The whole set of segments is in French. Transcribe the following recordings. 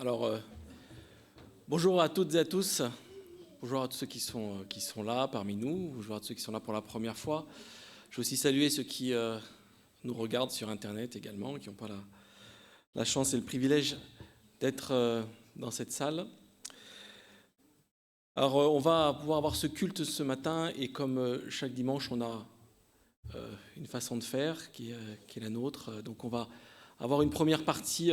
Alors, bonjour à toutes et à tous. Bonjour à tous ceux qui sont là parmi nous. Bonjour à tous ceux qui sont là pour la première fois. Je veux aussi saluer ceux qui nous regardent sur Internet également, qui n'ont pas la chance et le privilège d'être dans cette salle. Alors, on va pouvoir avoir ce culte ce matin et comme chaque dimanche, on a une façon de faire qui est la nôtre. Donc, on va avoir une première partie.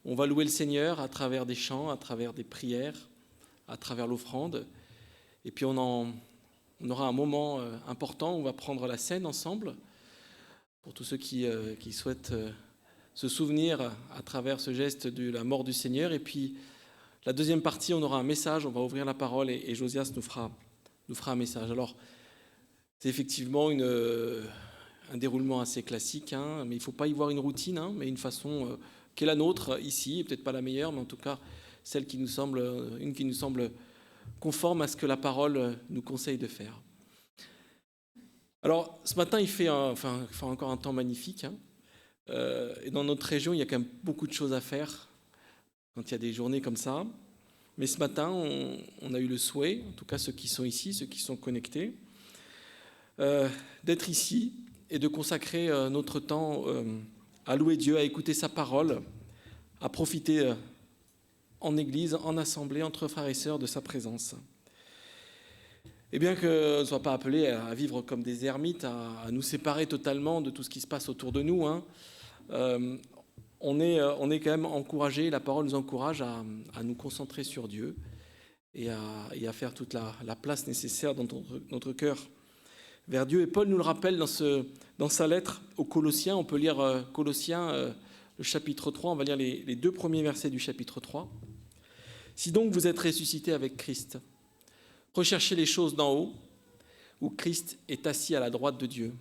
On va louer le Seigneur à travers des chants, à travers des prières, à travers l'offrande. Et puis on aura un moment important où on va prendre la scène ensemble pour tous ceux qui souhaitent se souvenir à travers ce geste de la mort du Seigneur. Et puis la deuxième partie, on aura un message, on va ouvrir la parole et Josias nous fera un message. Alors c'est effectivement un déroulement assez classique, hein, mais il ne faut pas y voir une routine, hein, mais une façon qui est la nôtre ici, peut-être pas la meilleure, mais en tout cas celle qui nous semble conforme à ce que la parole nous conseille de faire. Alors ce matin il fait encore un temps magnifique, hein, et dans notre région il y a quand même beaucoup de choses à faire quand il y a des journées comme ça. Mais ce matin on a eu le souhait, en tout cas ceux qui sont ici, ceux qui sont connectés, d'être ici et de consacrer notre temps à louer Dieu, à écouter sa parole, à profiter en église, en assemblée, entre frères et sœurs de sa présence. Et bien qu'on ne soit pas appelés à vivre comme des ermites, à nous séparer totalement de tout ce qui se passe autour de nous, hein, on est quand même encouragé, la parole nous encourage à nous concentrer sur Dieu et à faire toute la place nécessaire dans notre cœur vers Dieu. Et Paul nous le rappelle dans sa lettre aux Colossiens. On peut lire Colossiens, le chapitre 3, on va lire les 2 premiers versets du chapitre 3. « Si donc vous êtes ressuscités avec Christ, recherchez les choses d'en haut, où Christ est assis à la droite de Dieu.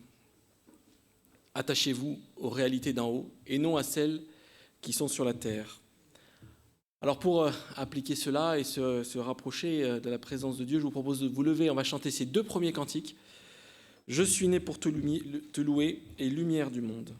Attachez-vous aux réalités d'en haut et non à celles qui sont sur la terre. » Alors pour appliquer cela et se rapprocher de la présence de Dieu, je vous propose de vous lever. On va chanter ces 2 premiers cantiques. « Je suis né pour te louer et lumière du monde ».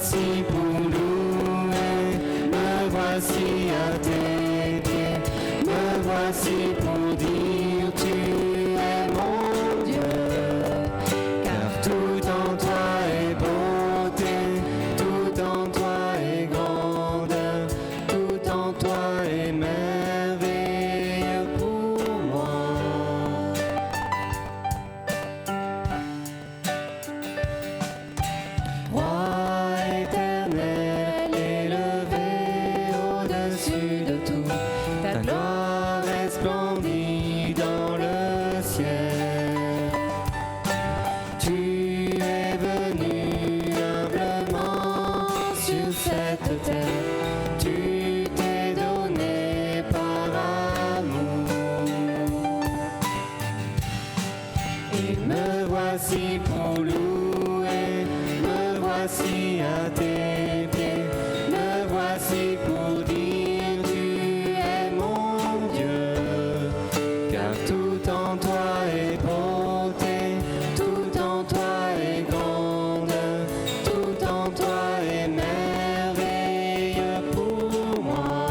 voici pour louer, me voici à tes pieds, me voici pour dire tu es mon Dieu, car tout en toi est beauté, tout en toi est grandeur, tout en toi est merveilleux pour moi. Roi éternel, élevé au-dessus de tout, ta gloire resplendit dans le ciel. Tu es venu humblement sur cette terre, tu t'es donné par amour. Et me voici pour louer, me voici à tes pieds, me voici pour dire tu es mon Dieu, car tout en toi est beauté, tout en toi est grandeur, tout en toi est merveilleux pour moi.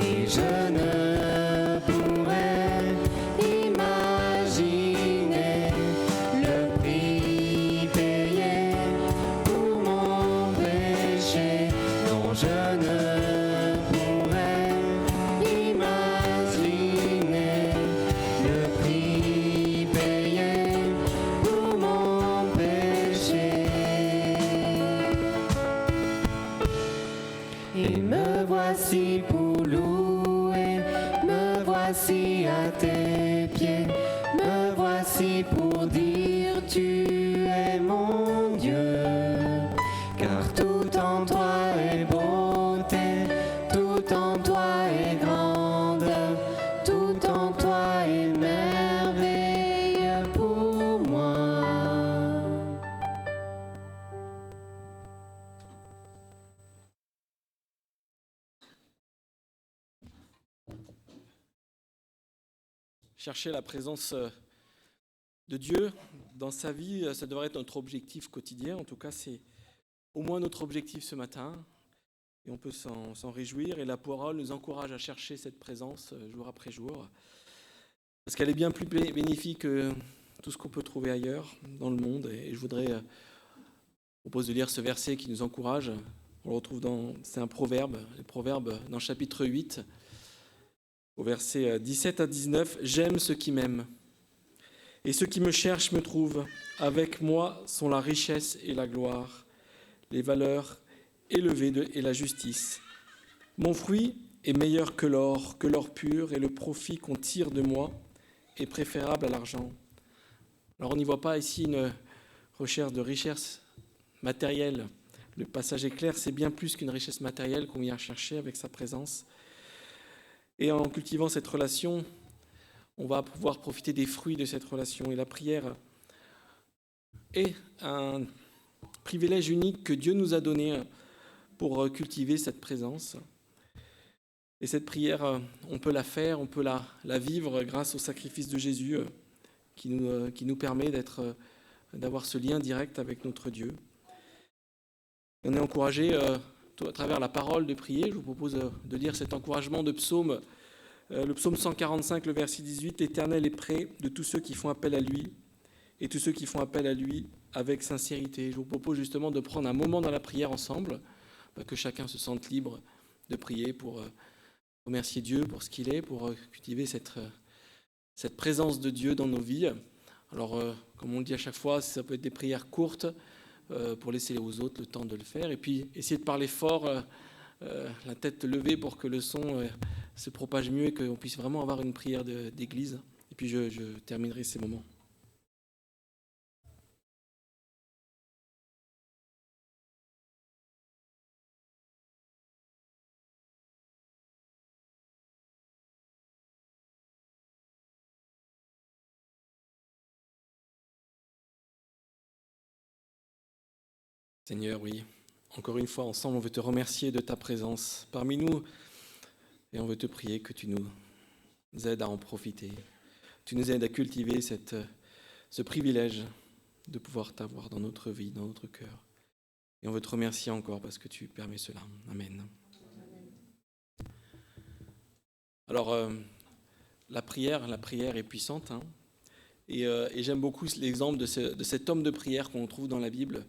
Et je ne pourrais imaginer le prix payé pour mon péché. Non, je ne pourrais imaginer le prix payé pour mon péché. Et me voici pour louer, me voici à tes pieds, me voici pour dire tu es mon Dieu, car tout en toi est beauté, tout en toi est grandeur, tout en toi est merveilleux pour moi. Chercher la présence de Dieu dans sa vie, ça devrait être notre objectif quotidien. En tout cas, c'est au moins notre objectif ce matin. Et on peut s'en réjouir. Et la parole nous encourage à chercher cette présence jour après jour. Parce qu'elle est bien plus bénéfique que tout ce qu'on peut trouver ailleurs dans le monde. Et je voudrais propose de lire ce verset qui nous encourage. On le retrouve c'est un proverbe, le proverbe dans le chapitre 8, au verset 17 à 19. « J'aime ceux qui m'aiment, et ceux qui me cherchent me trouvent. Avec moi sont la richesse et la gloire, les valeurs élevées et la justice. Mon fruit est meilleur que l'or pur, et le profit qu'on tire de moi est préférable à l'argent. » Alors on n'y voit pas ici une recherche de richesse matérielle. Le passage est clair, c'est bien plus qu'une richesse matérielle qu'on vient chercher avec sa présence. Et en cultivant cette relation, on va pouvoir profiter des fruits de cette relation. Et la prière est un privilège unique que Dieu nous a donné pour cultiver cette présence. Et cette prière, on peut la faire, on peut la vivre grâce au sacrifice de Jésus qui nous permet d'avoir ce lien direct avec notre Dieu. On est encouragé à travers la parole de prier. Je vous propose de lire cet encouragement de psaume, le psaume 145, le verset 18. « L'Éternel est près de tous ceux qui font appel à lui, et tous ceux qui font appel à lui avec sincérité. » Je vous propose justement de prendre un moment dans la prière ensemble, que chacun se sente libre de prier pour remercier Dieu pour ce qu'il est, pour cultiver cette présence de Dieu dans nos vies. Alors, comme on le dit à chaque fois, ça peut être des prières courtes, pour laisser aux autres le temps de le faire. Et puis, essayer de parler fort, la tête levée pour que le son se propage mieux et qu'on puisse vraiment avoir une prière d'église. Et puis, je terminerai ces moments. Seigneur, oui, encore une fois, ensemble, on veut te remercier de ta présence parmi nous et on veut te prier que tu nous aides à en profiter. Tu nous aides à cultiver ce privilège de pouvoir t'avoir dans notre vie, dans notre cœur. Et on veut te remercier encore parce que tu permets cela. Amen. Alors, la prière est puissante. Hein. Et j'aime beaucoup l'exemple de cet homme de prière qu'on trouve dans la Bible.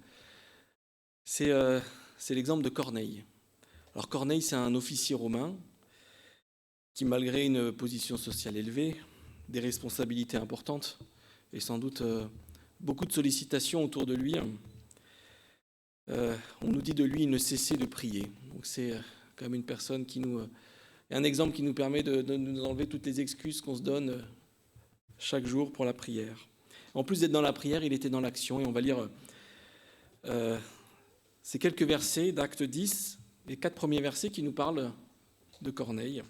C'est l'exemple de Corneille. Alors Corneille, c'est un officier romain qui, malgré une position sociale élevée, des responsabilités importantes et sans doute beaucoup de sollicitations autour de lui, on nous dit de lui, il ne cessait de prier. Donc c'est quand même une personne un exemple qui nous permet de nous enlever toutes les excuses qu'on se donne chaque jour pour la prière. En plus d'être dans la prière, il était dans l'action. Et on va lire ces quelques versets d'Acte 10, les 4 premiers versets qui nous parlent de Corneille.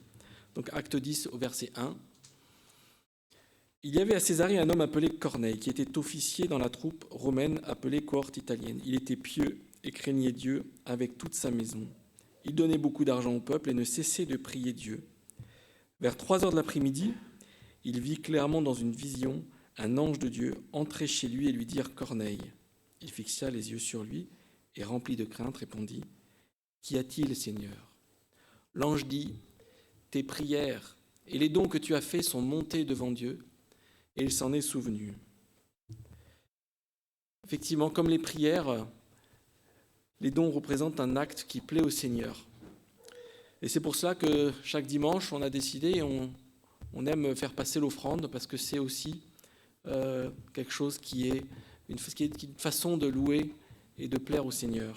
Donc Acte 10 au verset 1. Il y avait à Césarée un homme appelé Corneille, qui était officier dans la troupe romaine appelée cohorte italienne. Il était pieux et craignait Dieu avec toute sa maison. Il donnait beaucoup d'argent au peuple et ne cessait de prier Dieu. Vers 3 heures de l'après-midi, il vit clairement dans une vision un ange de Dieu entrer chez lui et lui dire « Corneille ». Il fixa les yeux sur lui et, rempli de crainte, répondit « Qu'y a-t-il, Seigneur ?» L'ange dit « Tes prières et les dons que tu as faits sont montés devant Dieu, et il s'en est souvenu. » Effectivement, comme les prières, les dons représentent un acte qui plaît au Seigneur. Et c'est pour cela que chaque dimanche, on a décidé, on aime faire passer l'offrande, parce que c'est aussi quelque chose qui est une façon de louer et de plaire au Seigneur.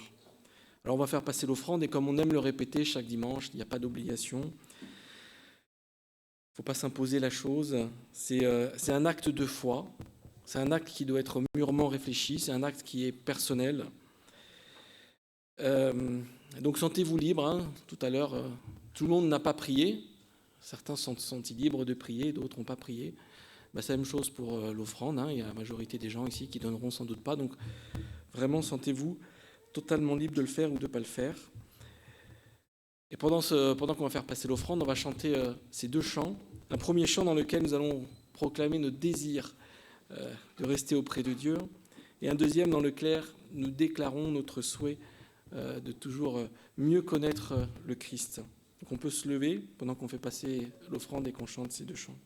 Alors on va faire passer l'offrande, et comme on aime le répéter chaque dimanche, il n'y a pas d'obligation. Il ne faut pas s'imposer la chose. C'est un acte de foi, c'est un acte qui doit être mûrement réfléchi, c'est un acte qui est personnel. Donc sentez-vous libre. Hein. Tout à l'heure, tout le monde n'a pas prié. Certains sont libres de prier, d'autres n'ont pas prié. C'est la même chose pour l'offrande. Hein. Il y a la majorité des gens ici qui donneront sans doute pas. Donc vraiment, sentez-vous totalement libre de le faire ou de ne pas le faire. Et pendant qu'on va faire passer l'offrande, on va chanter ces 2 chants. Un premier chant dans lequel nous allons proclamer notre désir de rester auprès de Dieu. Et un deuxième dans lequel nous déclarons notre souhait de toujours mieux connaître le Christ. Donc on peut se lever pendant qu'on fait passer l'offrande et qu'on chante ces 2 chants.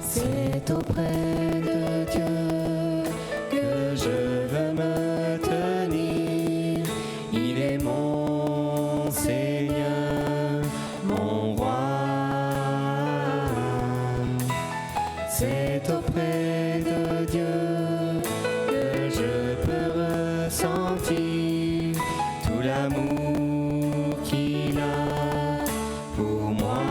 C'est auprès de Dieu que je veux me tenir. Il est mon Seigneur, mon roi. C'est auprès de Dieu que je peux ressentir tout l'amour qu'il a pour moi.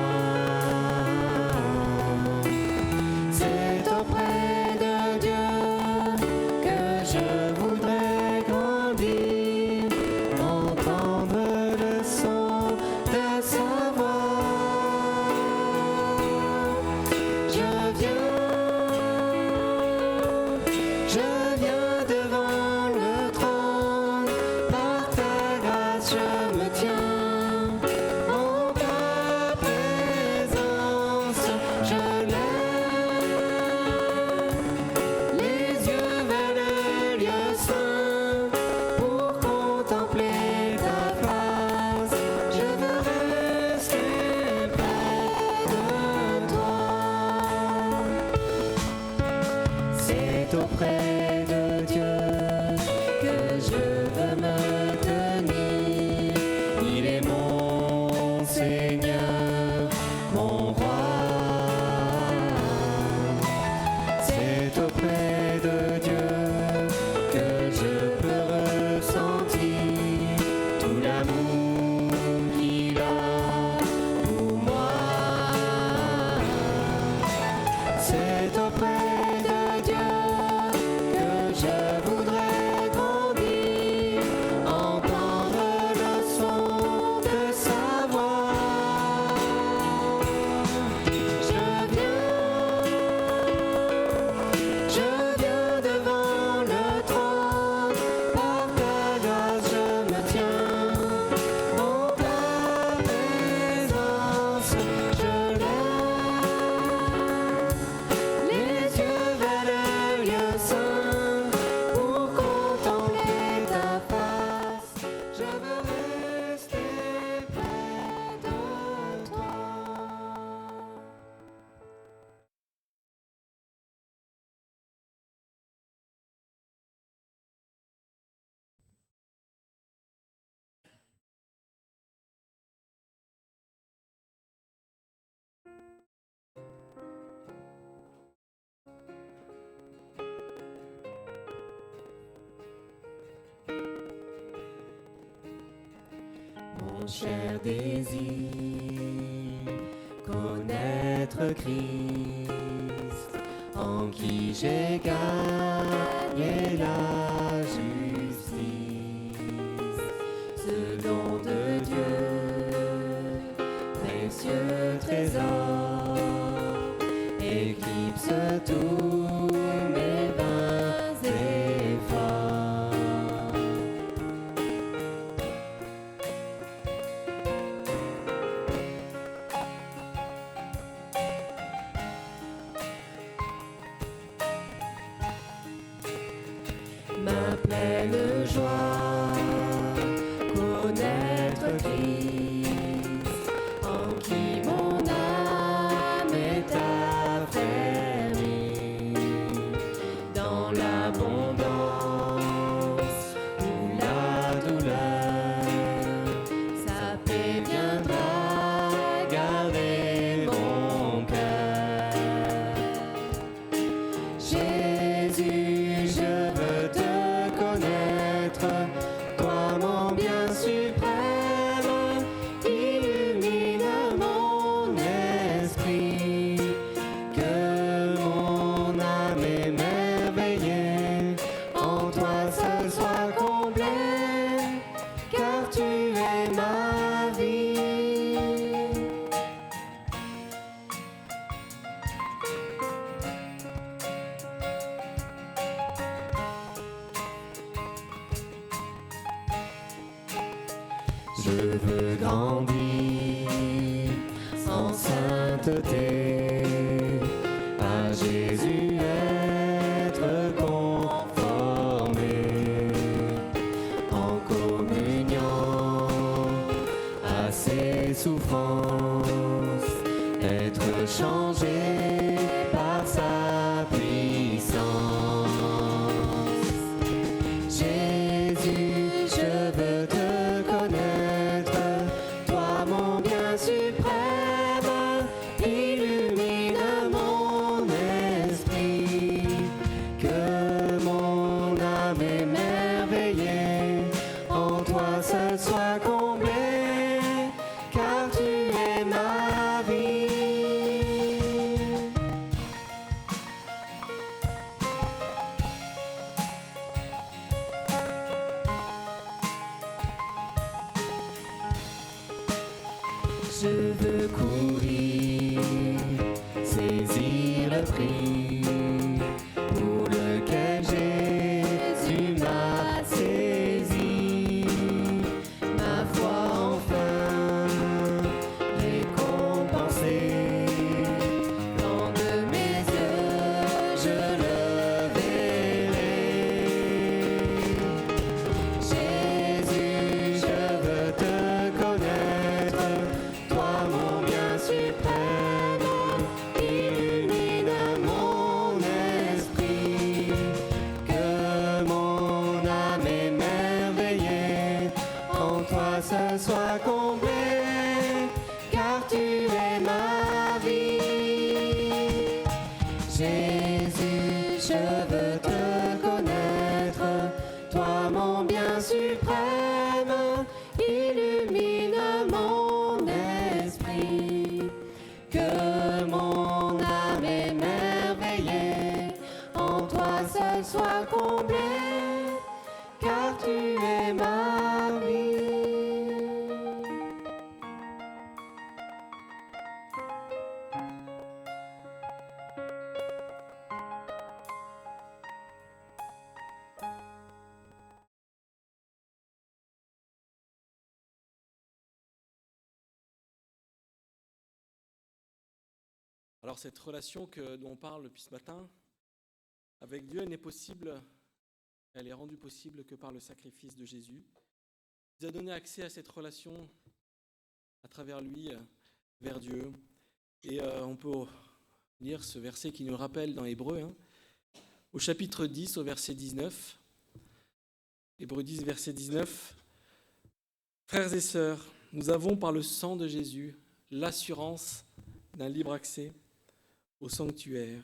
Je viens devant le trône Mon cher désir, connaître Christ, en qui j'ai gagné la justice, ce don de Dieu, précieux trésor, éclipse tous mes vains efforts. Ma pleine joie, connaître Christ, en qui mon âme est affermie, dans l'abondance ou la douleur, sa paix viendra garder mon cœur. Jésus, je veux te connaître, toi mon bien suprême, illumine mon esprit, que mon âme émerveillée en toi seul soit comblée, car tu es ma vie. Je veux grandir en sainteté, à Jésus être conformé, en communion à ses souffrances, être changé par sa puissance. Jésus, je veux te connaître, toi mon bien suprême, illumine mon esprit, que mon âme émerveillée en toi seul soit comblée, car tu es ma vie. Je veux courir, saisir le prix pour lequel Jésus m'a saisi, ma foi enfin récompensée, quand de mes yeux je le verrai. Jésus, je veux te connaître, toi mon bien suprême, illumine mon esprit, que mon âme émerveillée en toi seul soit comblée, car tu es ma vie. Jésus, je veux te connaître, toi mon bien suprême, illumine mon esprit, que mon âme émerveillée en toi seul soit comblée, car tu es ma vie. Alors cette relation dont on parle depuis ce matin avec Dieu, elle n'est possible, elle est rendue possible que par le sacrifice de Jésus. Il nous a donné accès à cette relation à travers lui vers Dieu. Et on peut lire ce verset qui nous rappelle dans Hébreux, au chapitre 10, au verset 19. Hébreux 10, verset 19. Frères et sœurs, nous avons par le sang de Jésus l'assurance d'un libre accès au sanctuaire.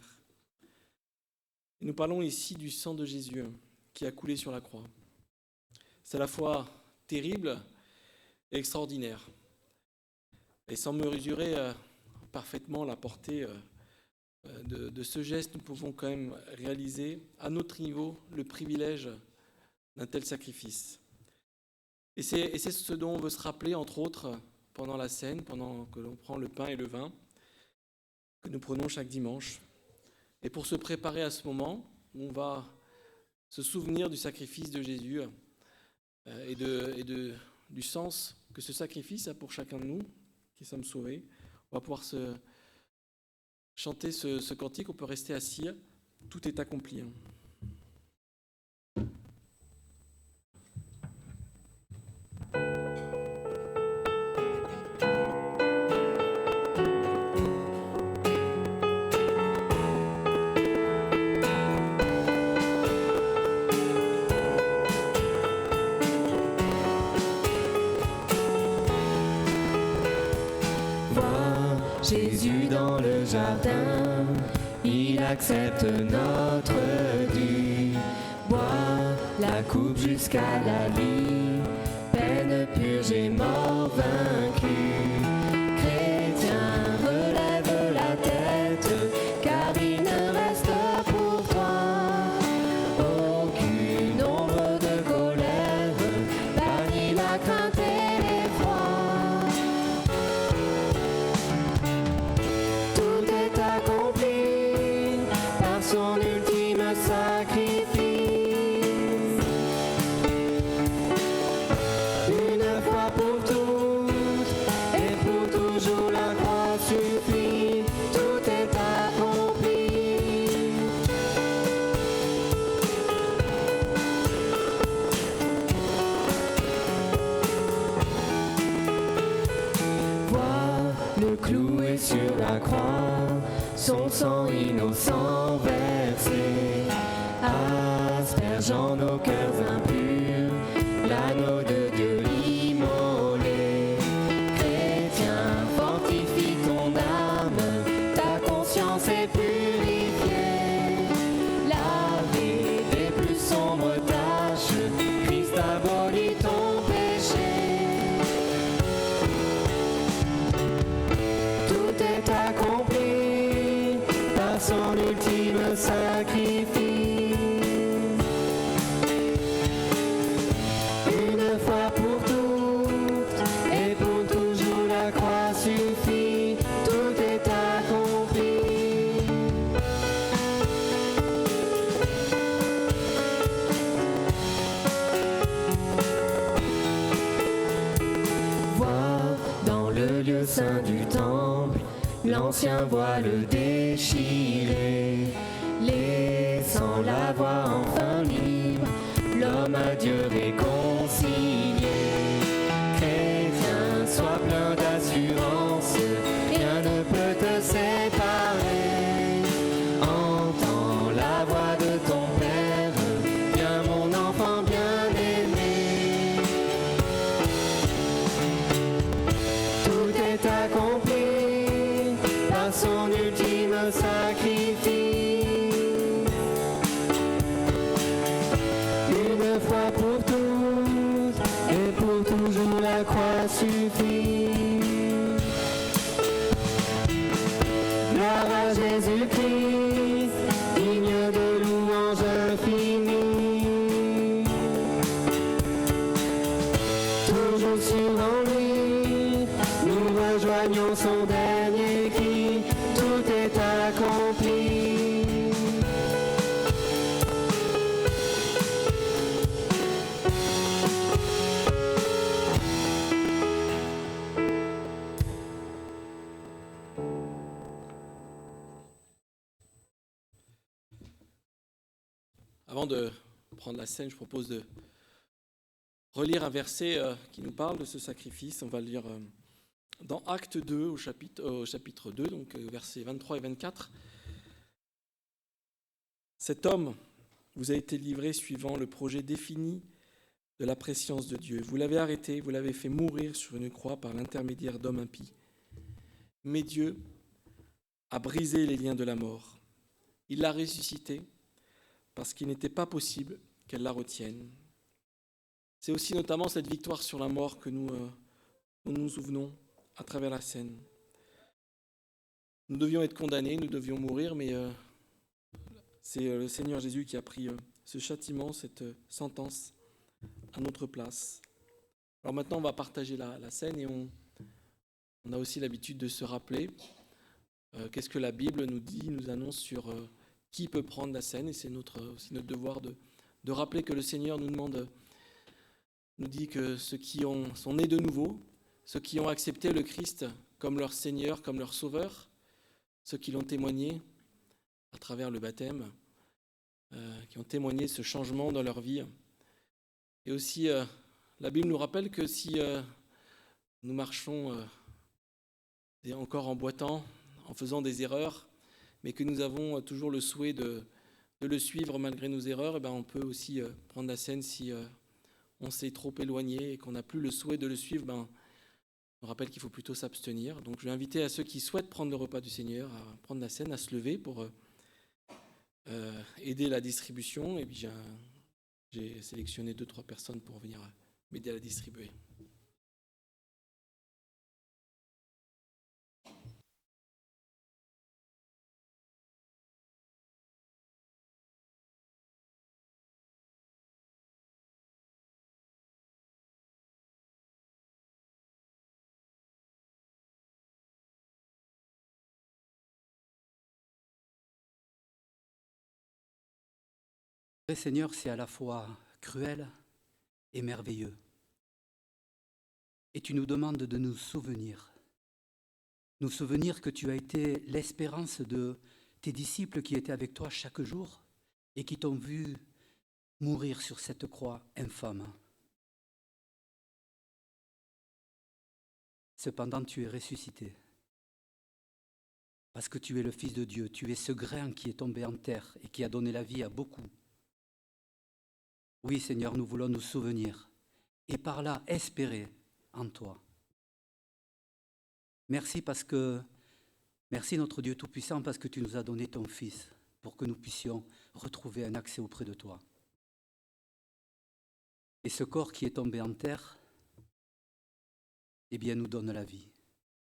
Et nous parlons ici du sang de Jésus qui a coulé sur la croix. C'est à la fois terrible et extraordinaire. Et sans mesurer parfaitement la portée de ce geste, nous pouvons quand même réaliser à notre niveau le privilège d'un tel sacrifice. Et c'est ce dont on veut se rappeler, entre autres, pendant la scène, pendant que l'on prend le pain et le vin, que nous prenons chaque dimanche. Et pour se préparer à ce moment, on va se souvenir du sacrifice de Jésus et du sens que ce sacrifice a pour chacun de nous, qui sommes sauvés. On va pouvoir chanter ce cantique, on peut rester assis, tout est accompli. Jésus dans le jardin, il accepte notre dû. Boit la coupe jusqu'à la lie, peine purgée, mort vaincu. Chrétien, relève la tête, car il ne reste pour toi aucune ombre de colère, bannis la crainte et l'effroi. Son ultime sacrifice, une fois pour toutes et pour toujours la croix suffit, tout est accompli. Vois le cloué sur la croix, son sang innocent versé, aspergeant nos cœurs impurs, l'agneau de Dieu immolé. Chrétien, fortifie ton âme, ta conscience est purifiée, lavé des plus sombres taches, Christ abolit ton péché. Tout est accompli par son ultime sacrifice. Une fois pour toutes et pour toujours la croix suffit, tout est accompli. Vois dans le lieu saint du temple l'ancien voile déchiré, laissant la voie enfin libre, l'homme à Dieu réconcilié. Chrétien, sois plein d'assurance, rien ne peut te séparer. Entends la voix de ton Père, viens mon enfant bien-aimé. Tout est accompli par son ultime sacrifice. Une fois pour toutes et pour toujours la croix suffit. Gloire à Jésus-Christ, digne de louange infinie. Toujours sûr en lui, nous rejoignons son dernier cri, tout est accompli. Avant de prendre la scène, je propose de relire un verset qui nous parle de ce sacrifice. On va le lire dans Acte 2, au chapitre 2, donc versets 23 et 24. Cet homme vous a été livré suivant le projet défini de la prescience de Dieu. Vous l'avez arrêté, vous l'avez fait mourir sur une croix par l'intermédiaire d'hommes impies. Mais Dieu a brisé les liens de la mort. Il l'a ressuscité parce qu'il n'était pas possible qu'elle la retienne. C'est aussi notamment cette victoire sur la mort que nous nous nous souvenons à travers la scène. Nous devions être condamnés, nous devions mourir, mais c'est le Seigneur Jésus qui a pris ce châtiment, cette sentence à notre place. Alors maintenant, on va partager la scène et on a aussi l'habitude de se rappeler qu'est-ce que la Bible nous dit, nous annonce sur qui peut prendre la scène. Et c'est aussi notre devoir de rappeler que le Seigneur nous dit que ceux qui sont nés de nouveau, ceux qui ont accepté le Christ comme leur Seigneur, comme leur Sauveur, ceux qui l'ont témoigné à travers le baptême, qui ont témoigné ce changement dans leur vie. Et aussi, la Bible nous rappelle que si nous marchons encore en boitant, en faisant des erreurs, mais que nous avons toujours le souhait de le suivre malgré nos erreurs, et ben on peut aussi prendre la scène si on s'est trop éloigné et qu'on n'a plus le souhait de le suivre. Ben, on rappelle qu'il faut plutôt s'abstenir. Donc je vais inviter à ceux qui souhaitent prendre le repas du Seigneur à prendre la scène, à se lever pour aider la distribution. Et puis j'ai sélectionné 2-3 personnes pour venir m'aider à la distribuer. Seigneur, c'est à la fois cruel et merveilleux. Et tu nous demandes de nous souvenir que tu as été l'espérance de tes disciples qui étaient avec toi chaque jour et qui t'ont vu mourir sur cette croix infâme. Cependant, tu es ressuscité. Parce que tu es le Fils de Dieu, tu es ce grain qui est tombé en terre et qui a donné la vie à beaucoup. Oui, Seigneur, nous voulons nous souvenir et par là espérer en toi. Merci notre Dieu Tout-Puissant, parce que tu nous as donné ton Fils pour que nous puissions retrouver un accès auprès de toi. Et ce corps qui est tombé en terre, eh bien, nous donne la vie.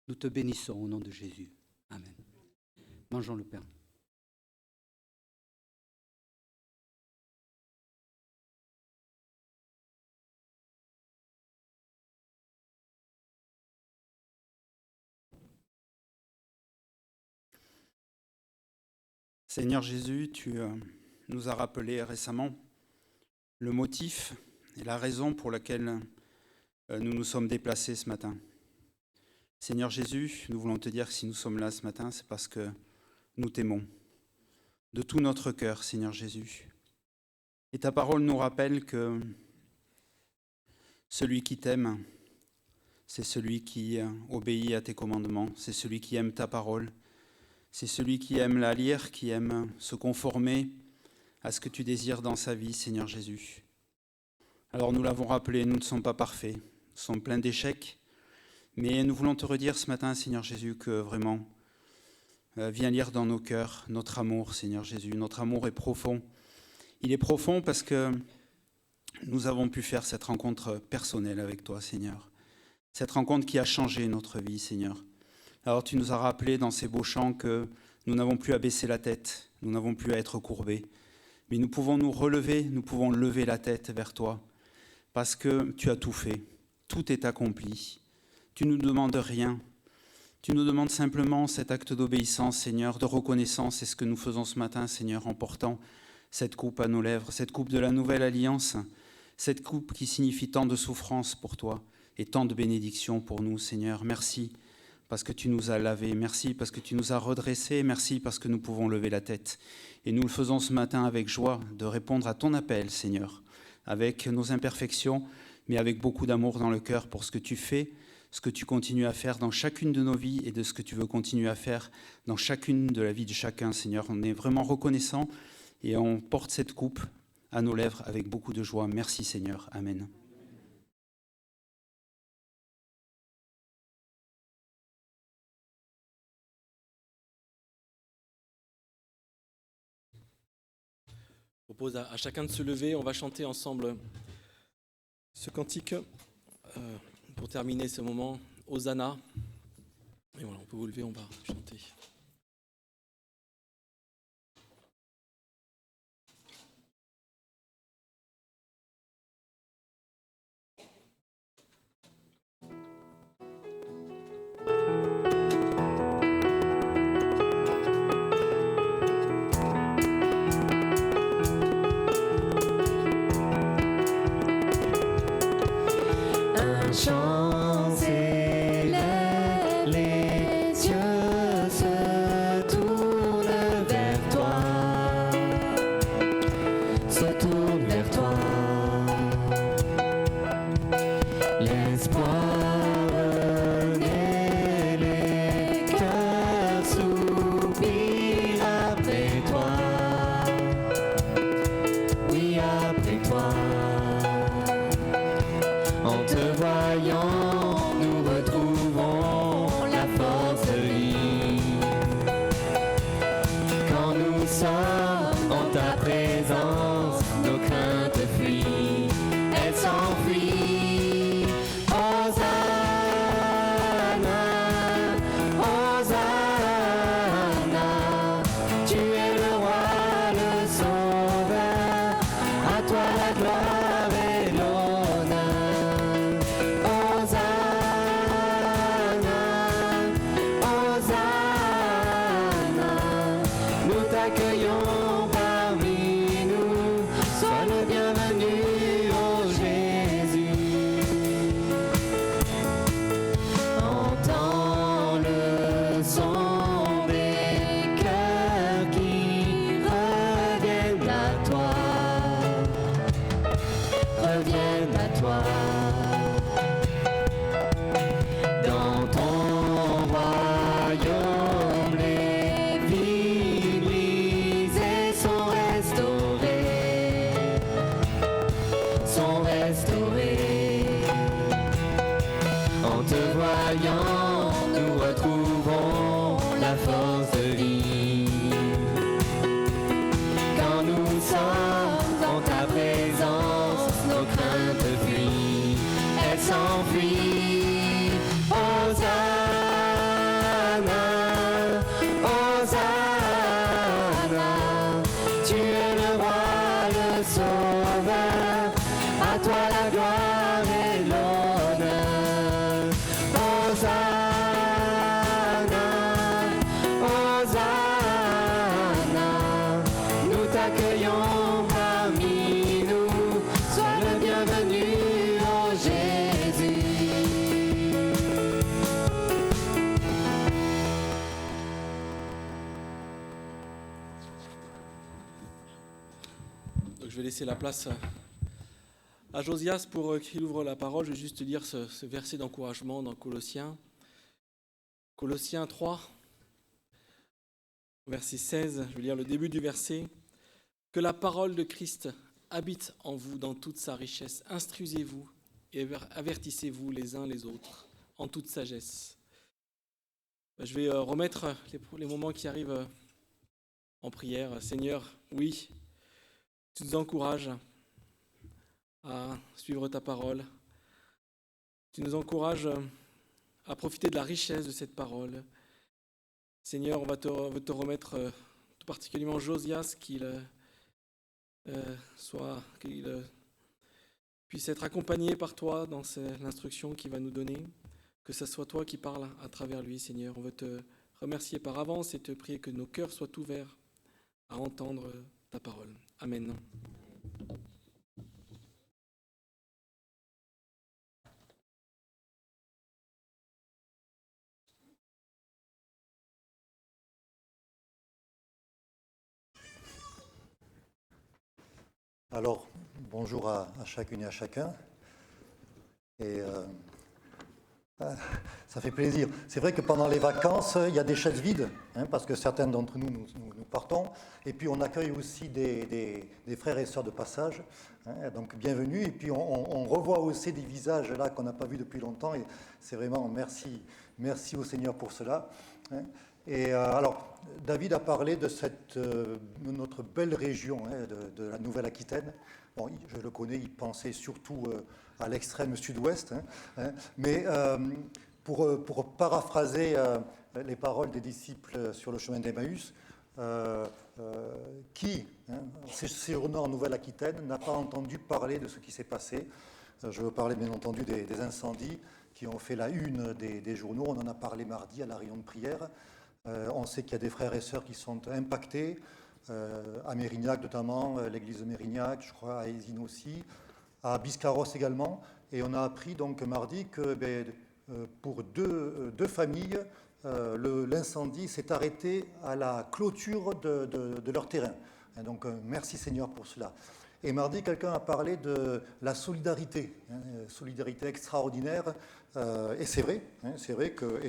Nous te bénissons au nom de Jésus. Amen. Mangeons le pain. Seigneur Jésus, tu nous as rappelé récemment le motif et la raison pour laquelle nous nous sommes déplacés ce matin. Seigneur Jésus, nous voulons te dire que si nous sommes là ce matin, c'est parce que nous t'aimons de tout notre cœur, Seigneur Jésus. Et ta parole nous rappelle que celui qui t'aime, c'est celui qui obéit à tes commandements, c'est celui qui aime ta parole. C'est celui qui aime la lire, qui aime se conformer à ce que tu désires dans sa vie, Seigneur Jésus. Alors nous l'avons rappelé, nous ne sommes pas parfaits, nous sommes pleins d'échecs, mais nous voulons te redire ce matin, Seigneur Jésus, que vraiment, viens lire dans nos cœurs notre amour, Seigneur Jésus. Notre amour est profond. Il est profond parce que nous avons pu faire cette rencontre personnelle avec toi, Seigneur. Cette rencontre qui a changé notre vie, Seigneur. Alors tu nous as rappelé dans ces beaux chants que nous n'avons plus à baisser la tête, nous n'avons plus à être courbés, mais nous pouvons nous relever, nous pouvons lever la tête vers toi, parce que tu as tout fait, tout est accompli. Tu ne nous demandes rien, tu nous demandes simplement cet acte d'obéissance, Seigneur, de reconnaissance. C'est ce que nous faisons ce matin, Seigneur, en portant cette coupe à nos lèvres, cette coupe de la nouvelle alliance, cette coupe qui signifie tant de souffrance pour toi et tant de bénédictions pour nous, Seigneur. Merci. Parce que tu nous as lavés, merci parce que tu nous as redressés, merci parce que nous pouvons lever la tête. Et nous le faisons ce matin avec joie de répondre à ton appel, Seigneur, avec nos imperfections, mais avec beaucoup d'amour dans le cœur pour ce que tu fais, ce que tu continues à faire dans chacune de nos vies et de ce que tu veux continuer à faire dans chacune de la vie de chacun, Seigneur. On est vraiment reconnaissant et on porte cette coupe à nos lèvres avec beaucoup de joie. Merci, Seigneur. Amen. Je propose à chacun de se lever. On va chanter ensemble ce cantique pour terminer ce moment Hosanna. Et voilà, on peut vous lever, on va chanter. Un chant s'élève, les cieux se tournent vers toi, se tournent vers toi. L'espoir renaît, les cœurs soupirent après toi, oui après toi. En te voyant, nous retrouvons la force de vivre. Quand nous sommes en ta présence, nos craintes fuient, elles s'enfuient. Hosanna, Hosanna, tu es le roi, le sauveur, à toi la gloire et l'honneur. Nous t'accueillons parmi nous, sois le bienvenu, ô Jésus. Entends le son des cœurs qui reviennent à toi, reviennent à toi. Dans ton royaume, les vies brisées sont restaurées, sont restaurées. En te voyant, nous retrouvons la force de vivre. Quand nous sommes en ta présence, nos craintes fuient, elles s'enfuient. Hosanna, Hosanna, tu es le roi, le sauveur, à toi la gloire et l'honneur. Hosanna, Hosanna, nous t'accueillons parmi nous, sois le bienvenu, ô Jésus. Donc je vais laisser la place à Josias pour qu'il ouvre la parole. Je vais juste lire ce verset d'encouragement dans Colossiens. Colossiens 3, verset 16. Je vais lire le début du verset. Que la parole de Christ habite en vous dans toute sa richesse. Instruisez-vous et avertissez-vous les uns les autres en toute sagesse. Je vais remettre les moments qui arrivent en prière. Seigneur, oui, tu nous encourages à suivre ta parole. Tu nous encourages à profiter de la richesse de cette parole. Seigneur, on va te remettre tout particulièrement Josias, qu'il puisse être accompagné par toi dans l'instruction qu'il va nous donner, que ce soit toi qui parles à travers lui, Seigneur. On veut te remercier par avance et te prier que nos cœurs soient ouverts à entendre ta parole. Amen. Alors, bonjour à chacune et à chacun. Et ça fait plaisir. C'est vrai que pendant les vacances, il y a des chaises vides, parce que certains d'entre nous, nous partons. Et puis on accueille aussi des frères et sœurs de passage. Donc bienvenue. Et puis on revoit aussi des visages là qu'on n'a pas vus depuis longtemps. Et c'est vraiment merci au Seigneur pour cela. Et alors, David a parlé de notre belle région de la Nouvelle-Aquitaine. Bon, je le connais, il pensait surtout à l'extrême sud-ouest. Mais Pour paraphraser les paroles des disciples sur le chemin d'Emmaüs, qui, séjournant en Nouvelle-Aquitaine, n'a pas entendu parler de ce qui s'est passé. Je veux parler bien entendu des incendies qui ont fait la une des journaux. On en a parlé mardi à la réunion de prière. On sait qu'il y a des frères et sœurs qui sont impactés, à Mérignac notamment, l'église de Mérignac, je crois à Ézine aussi, à Biscarrosse également. Et on a appris donc mardi que pour deux familles, l'incendie s'est arrêté à la clôture de leur terrain. Et donc merci Seigneur pour cela. Et mardi, quelqu'un a parlé de la solidarité, solidarité extraordinaire. Et c'est vrai, c'est vrai que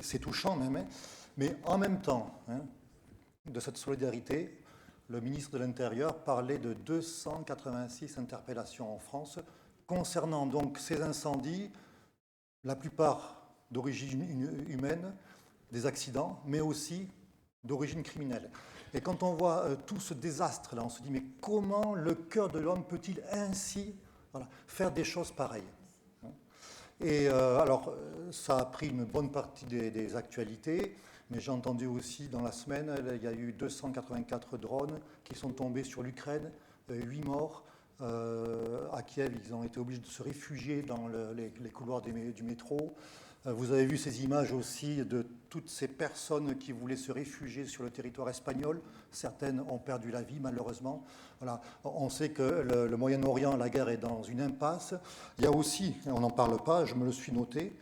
c'est touchant même. Mais en même temps, de cette solidarité, le ministre de l'Intérieur parlait de 286 interpellations en France concernant donc ces incendies, la plupart d'origine humaine, des accidents, mais aussi d'origine criminelle. Et quand on voit tout ce désastre-là, on se dit, mais comment le cœur de l'homme peut-il ainsi faire des choses pareilles? Et alors, ça a pris une bonne partie des actualités, mais j'ai entendu aussi dans la semaine, il y a eu 284 drones qui sont tombés sur l'Ukraine, 8 morts. À Kiev, ils ont été obligés de se réfugier dans les couloirs du métro. Vous avez vu ces images aussi de toutes ces personnes qui voulaient se réfugier sur le territoire espagnol. Certaines ont perdu la vie, malheureusement. Voilà. On sait que le Moyen-Orient, la guerre est dans une impasse. Il y a aussi, on n'en parle pas, je me le suis noté,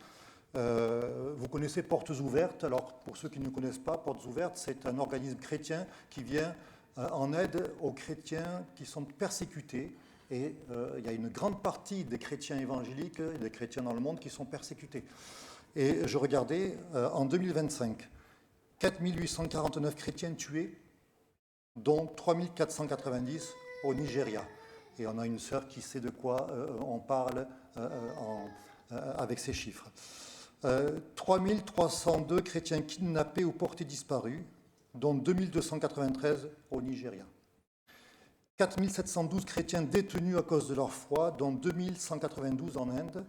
vous connaissez Portes Ouvertes. Alors, pour ceux qui ne connaissent pas, Portes Ouvertes, c'est un organisme chrétien qui vient en aide aux chrétiens qui sont persécutés. Et il y a une grande partie des chrétiens évangéliques et des chrétiens dans le monde qui sont persécutés. Et je regardais, en 2025, 4849 chrétiens tués, dont 3490 au Nigeria. Et on a une sœur qui sait de quoi on parle avec ces chiffres. 3302 chrétiens kidnappés ou portés disparus, dont 2293 au Nigeria. 4712 chrétiens détenus à cause de leur foi, dont 2192 en Inde.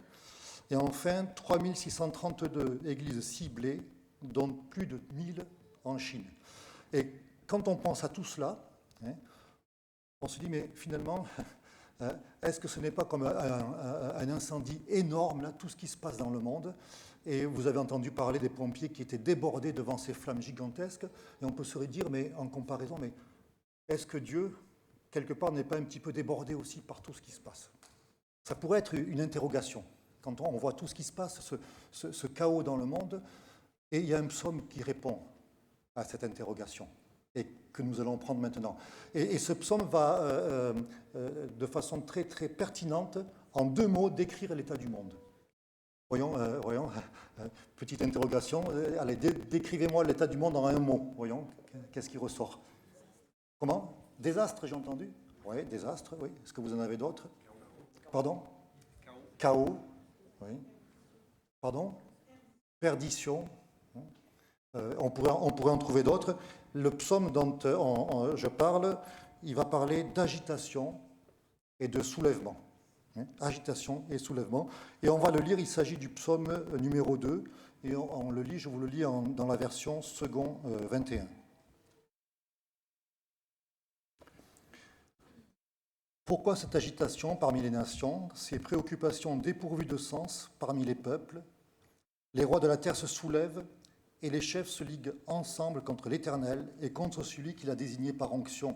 Et enfin, 3632 églises ciblées, dont plus de 1000 en Chine. Et quand on pense à tout cela, on se dit, mais finalement, est-ce que ce n'est pas comme un incendie énorme, là, tout ce qui se passe dans le monde? Et vous avez entendu parler des pompiers qui étaient débordés devant ces flammes gigantesques. Et on peut se dire, mais en comparaison, mais est-ce que Dieu, quelque part, n'est pas un petit peu débordé aussi par tout ce qui se passe? Ça pourrait être une interrogation. Quand on voit tout ce qui se passe, ce chaos dans le monde, et il y a un psaume qui répond à cette interrogation, et que nous allons prendre maintenant. Et ce psaume va, de façon très, très pertinente, en 2 mots, décrire l'état du monde. Voyons, petite interrogation. Allez, décrivez-moi l'état du monde en 1 mot. Voyons, qu'est-ce qui ressort? Comment? Désastre, j'ai entendu? Oui, désastre, oui. Est-ce que vous en avez d'autres? Pardon? Chaos. Oui. Pardon? Perdition. On pourrait en trouver d'autres. Le psaume dont je parle, il va parler d'agitation et de soulèvement. Agitation et soulèvement. Et on va le lire, il s'agit du psaume numéro 2. Et on le lit, je vous le lis dans la version second 21. Pourquoi cette agitation parmi les nations, ces préoccupations dépourvues de sens parmi les peuples? Les rois de la terre se soulèvent et les chefs se liguent ensemble contre l'Éternel et contre celui qu'il a désigné par onction.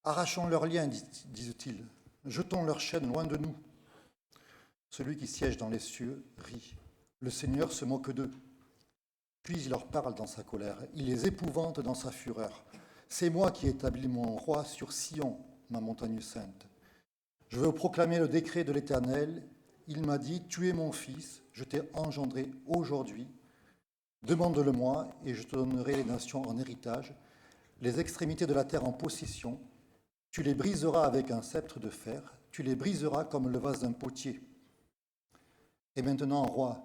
Arrachons leurs liens, disent-ils, jetons leurs chaînes loin de nous. Celui qui siège dans les cieux rit. Le Seigneur se moque d'eux. Puis il leur parle dans sa colère. Il les épouvante dans sa fureur. C'est moi qui établis mon roi sur Sion, ma montagne sainte. Je veux proclamer le décret de l'Éternel. Il m'a dit, tu es mon fils, je t'ai engendré aujourd'hui. Demande-le-moi et je te donnerai les nations en héritage, les extrémités de la terre en possession. Tu les briseras avec un sceptre de fer, tu les briseras comme le vase d'un potier. Et maintenant, roi,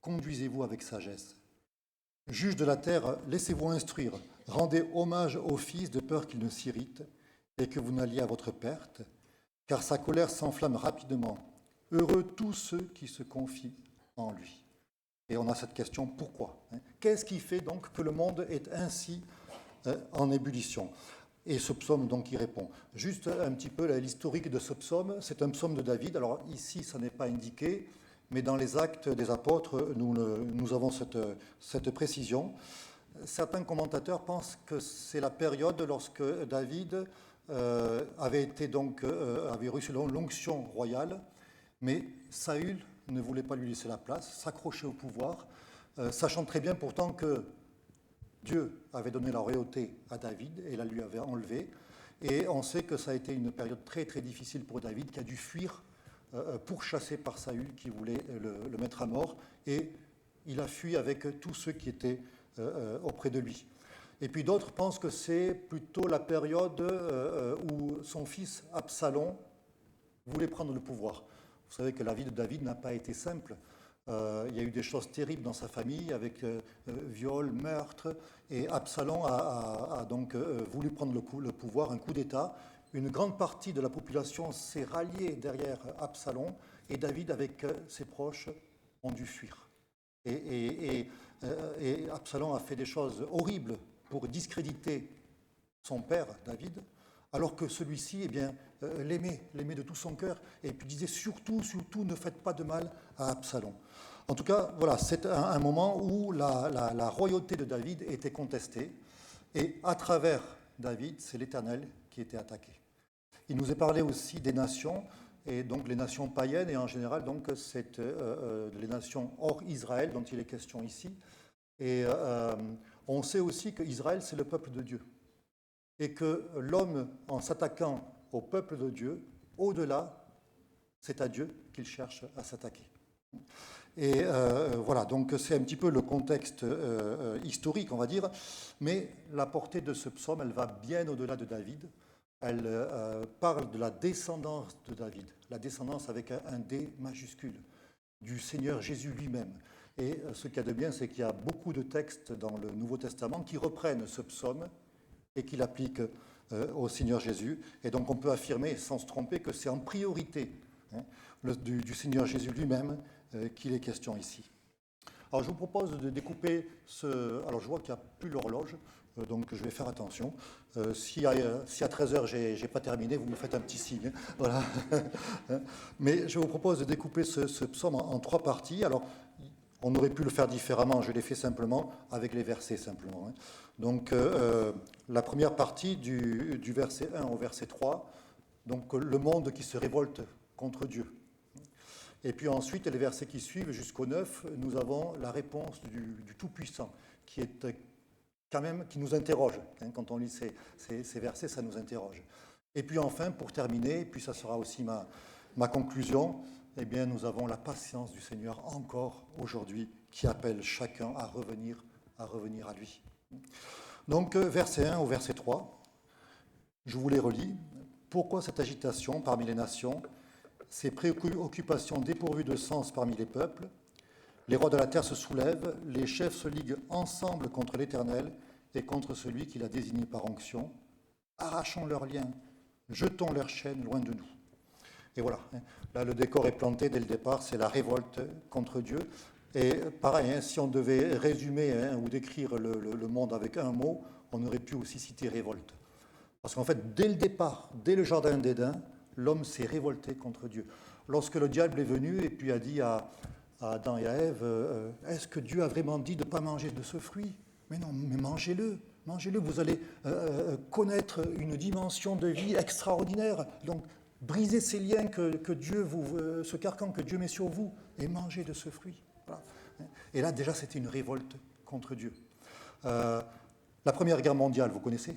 conduisez-vous avec sagesse. Juge de la terre, laissez-vous instruire. Rendez hommage au Fils de peur qu'il ne s'irrite et que vous n'alliez à votre perte, car sa colère s'enflamme rapidement. Heureux tous ceux qui se confient en lui. Et on a cette question, pourquoi? Qu'est-ce qui fait donc que le monde est ainsi en ébullition? Et ce psaume donc y répond. Juste un petit peu l'historique de ce psaume, c'est un psaume de David. Alors ici, ça n'est pas indiqué, mais dans les Actes des Apôtres, nous avons cette précision. Certains commentateurs pensent que c'est la période lorsque David avait reçu l'onction royale, mais Saül ne voulait pas lui laisser la place, s'accrocher au pouvoir, sachant très bien pourtant que Dieu avait donné la royauté à David et la lui avait enlevée. Et on sait que ça a été une période très très difficile pour David, qui a dû fuir pourchassé par Saül qui voulait le mettre à mort. Et il a fui avec tous ceux qui étaient auprès de lui. Et puis d'autres pensent que c'est plutôt la période où son fils Absalom voulait prendre le pouvoir. Vous savez que la vie de David n'a pas été simple. Il y a eu des choses terribles dans sa famille avec viol, meurtre, et Absalom a donc voulu prendre le pouvoir, un coup d'État. Une grande partie de la population s'est ralliée derrière Absalom, et David, avec ses proches, ont dû fuir. Et Absalom a fait des choses horribles pour discréditer son père, David, alors que celui-ci, eh bien, l'aimait de tout son cœur, et puis disait surtout, ne faites pas de mal à Absalom. En tout cas, voilà, c'est un moment où la royauté de David était contestée, et à travers David, c'est l'Éternel qui était attaqué. Il nous est parlé aussi des nations, et donc les nations païennes, et en général, donc, c'est les nations hors Israël dont il est question ici. Et on sait aussi qu'Israël, c'est le peuple de Dieu. Et que l'homme, en s'attaquant au peuple de Dieu, au-delà, c'est à Dieu qu'il cherche à s'attaquer. Et voilà, donc c'est un petit peu le contexte historique, on va dire, mais la portée de ce psaume, elle va bien au-delà de David. Elle parle de la descendance de David, la descendance avec un D majuscule, du Seigneur Jésus lui-même. Et ce qu'il y a de bien, c'est qu'il y a beaucoup de textes dans le Nouveau Testament qui reprennent ce psaume et qui l'appliquent au Seigneur Jésus. Et donc on peut affirmer, sans se tromper, que c'est en priorité du Seigneur Jésus lui-même qu'il est question ici. Alors je vous propose de découper ce... Alors je vois qu'il n'y a plus l'horloge, donc je vais faire attention. Si à 13h je n'ai pas terminé, vous me faites un petit signe. Voilà. Mais je vous propose de découper ce psaume en 3 parties. Alors on aurait pu le faire différemment, je l'ai fait simplement avec les versets simplement. Donc la première partie du verset 1 au verset 3, donc le monde qui se révolte contre Dieu. Et puis ensuite, les versets qui suivent jusqu'au 9, nous avons la réponse du Tout-Puissant, qui est quand même, qui nous interroge. Quand on lit ces versets, ça nous interroge. Et puis enfin, pour terminer, et puis ça sera aussi ma conclusion, eh bien, nous avons la patience du Seigneur encore aujourd'hui, qui appelle chacun à revenir à lui. Donc, verset 1 au verset 3, je vous les relis. Pourquoi cette agitation parmi les nations, ces préoccupations dépourvues de sens parmi les peuples? Les rois de la terre se soulèvent, les chefs se liguent ensemble contre l'Éternel et contre celui qui l'a désigné par onction. Arrachons leurs liens, jetons leurs chaînes loin de nous. Et voilà, là le décor est planté dès le départ, c'est la révolte contre Dieu. Et pareil, si on devait résumer ou décrire le monde avec un mot, on aurait pu aussi citer révolte. Parce qu'en fait, dès le départ, dès le jardin d'Éden, l'homme s'est révolté contre Dieu. Lorsque le diable est venu et puis a dit à Adam et à Ève, est-ce que Dieu a vraiment dit de ne pas manger de ce fruit? Mais non, mais mangez-le, vous allez connaître une dimension de vie extraordinaire. Donc, brisez ces liens que Dieu ce carcan que Dieu met sur vous et mangez de ce fruit. Voilà. Et là, déjà, c'était une révolte contre Dieu. La Première Guerre mondiale, vous connaissez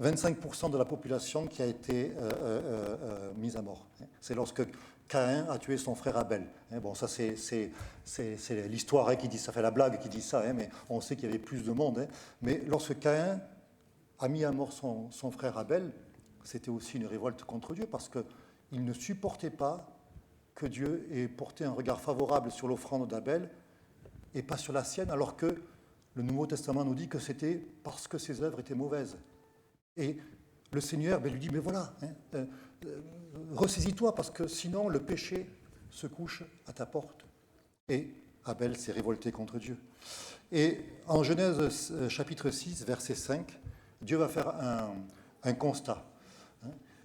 25% de la population qui a été mise à mort. C'est lorsque Caïn a tué son frère Abel. Bon, ça c'est l'histoire qui dit, ça fait la blague qui dit ça, mais on sait qu'il y avait plus de monde. Mais lorsque Caïn a mis à mort son frère Abel, c'était aussi une révolte contre Dieu parce qu'il ne supportait pas que Dieu ait porté un regard favorable sur l'offrande d'Abel et pas sur la sienne, alors que le Nouveau Testament nous dit que c'était parce que ses œuvres étaient mauvaises. Et le Seigneur lui dit, mais voilà, ressaisis-toi parce que sinon le péché se couche à ta porte. Et Abel s'est révolté contre Dieu. Et en Genèse chapitre 6, verset 5, Dieu va faire un constat.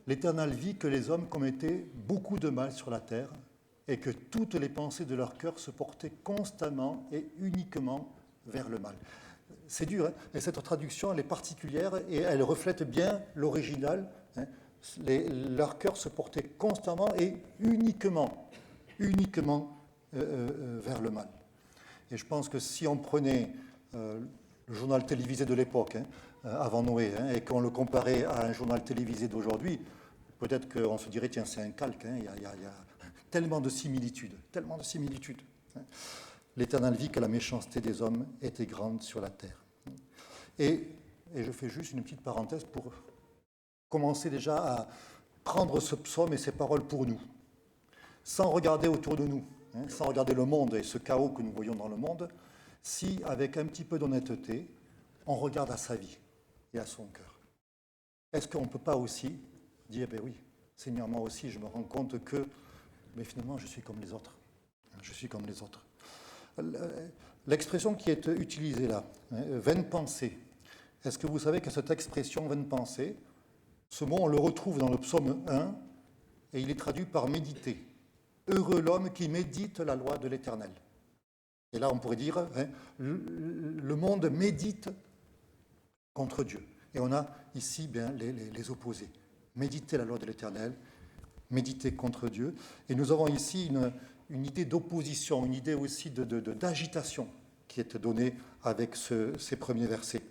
L'Éternel vit que les hommes commettaient beaucoup de mal sur la terre et que toutes les pensées de leur cœur se portaient constamment et uniquement vers le mal. C'est dur, hein, et cette traduction, elle est particulière et elle reflète bien l'original. Hein. Leur cœur se portait constamment et uniquement vers le mal. Et je pense que si on prenait le journal télévisé de l'époque, hein, avant Noé, hein, et qu'on le comparait à un journal télévisé d'aujourd'hui, peut-être qu'on se dirait, tiens, c'est un calque, hein, il y a tellement de similitudes, hein. L'Éternel vit que la méchanceté des hommes était grande sur la terre. Et je fais juste une petite parenthèse pour commencer déjà à prendre ce psaume et ces paroles pour nous, sans regarder autour de nous, hein, sans regarder le monde et ce chaos que nous voyons dans le monde, si, avec un petit peu d'honnêteté, on regarde à sa vie et à son cœur. Est-ce qu'on ne peut pas aussi dire, ben oui, Seigneur, moi aussi, je me rends compte que, mais finalement, je suis comme les autres. Je suis comme les autres. L'expression qui est utilisée là, hein, vaine pensée. Est-ce que vous savez que cette expression vaine pensée, ce mot, on le retrouve dans le psaume 1 et il est traduit par méditer. Heureux l'homme qui médite la loi de l'Éternel. Et là, on pourrait dire, hein, le monde médite contre Dieu. Et on a ici bien les opposés. Méditer la loi de l'Éternel, méditer contre Dieu. Et nous avons ici une idée d'opposition, une idée aussi d'agitation qui est donnée avec ces premiers versets.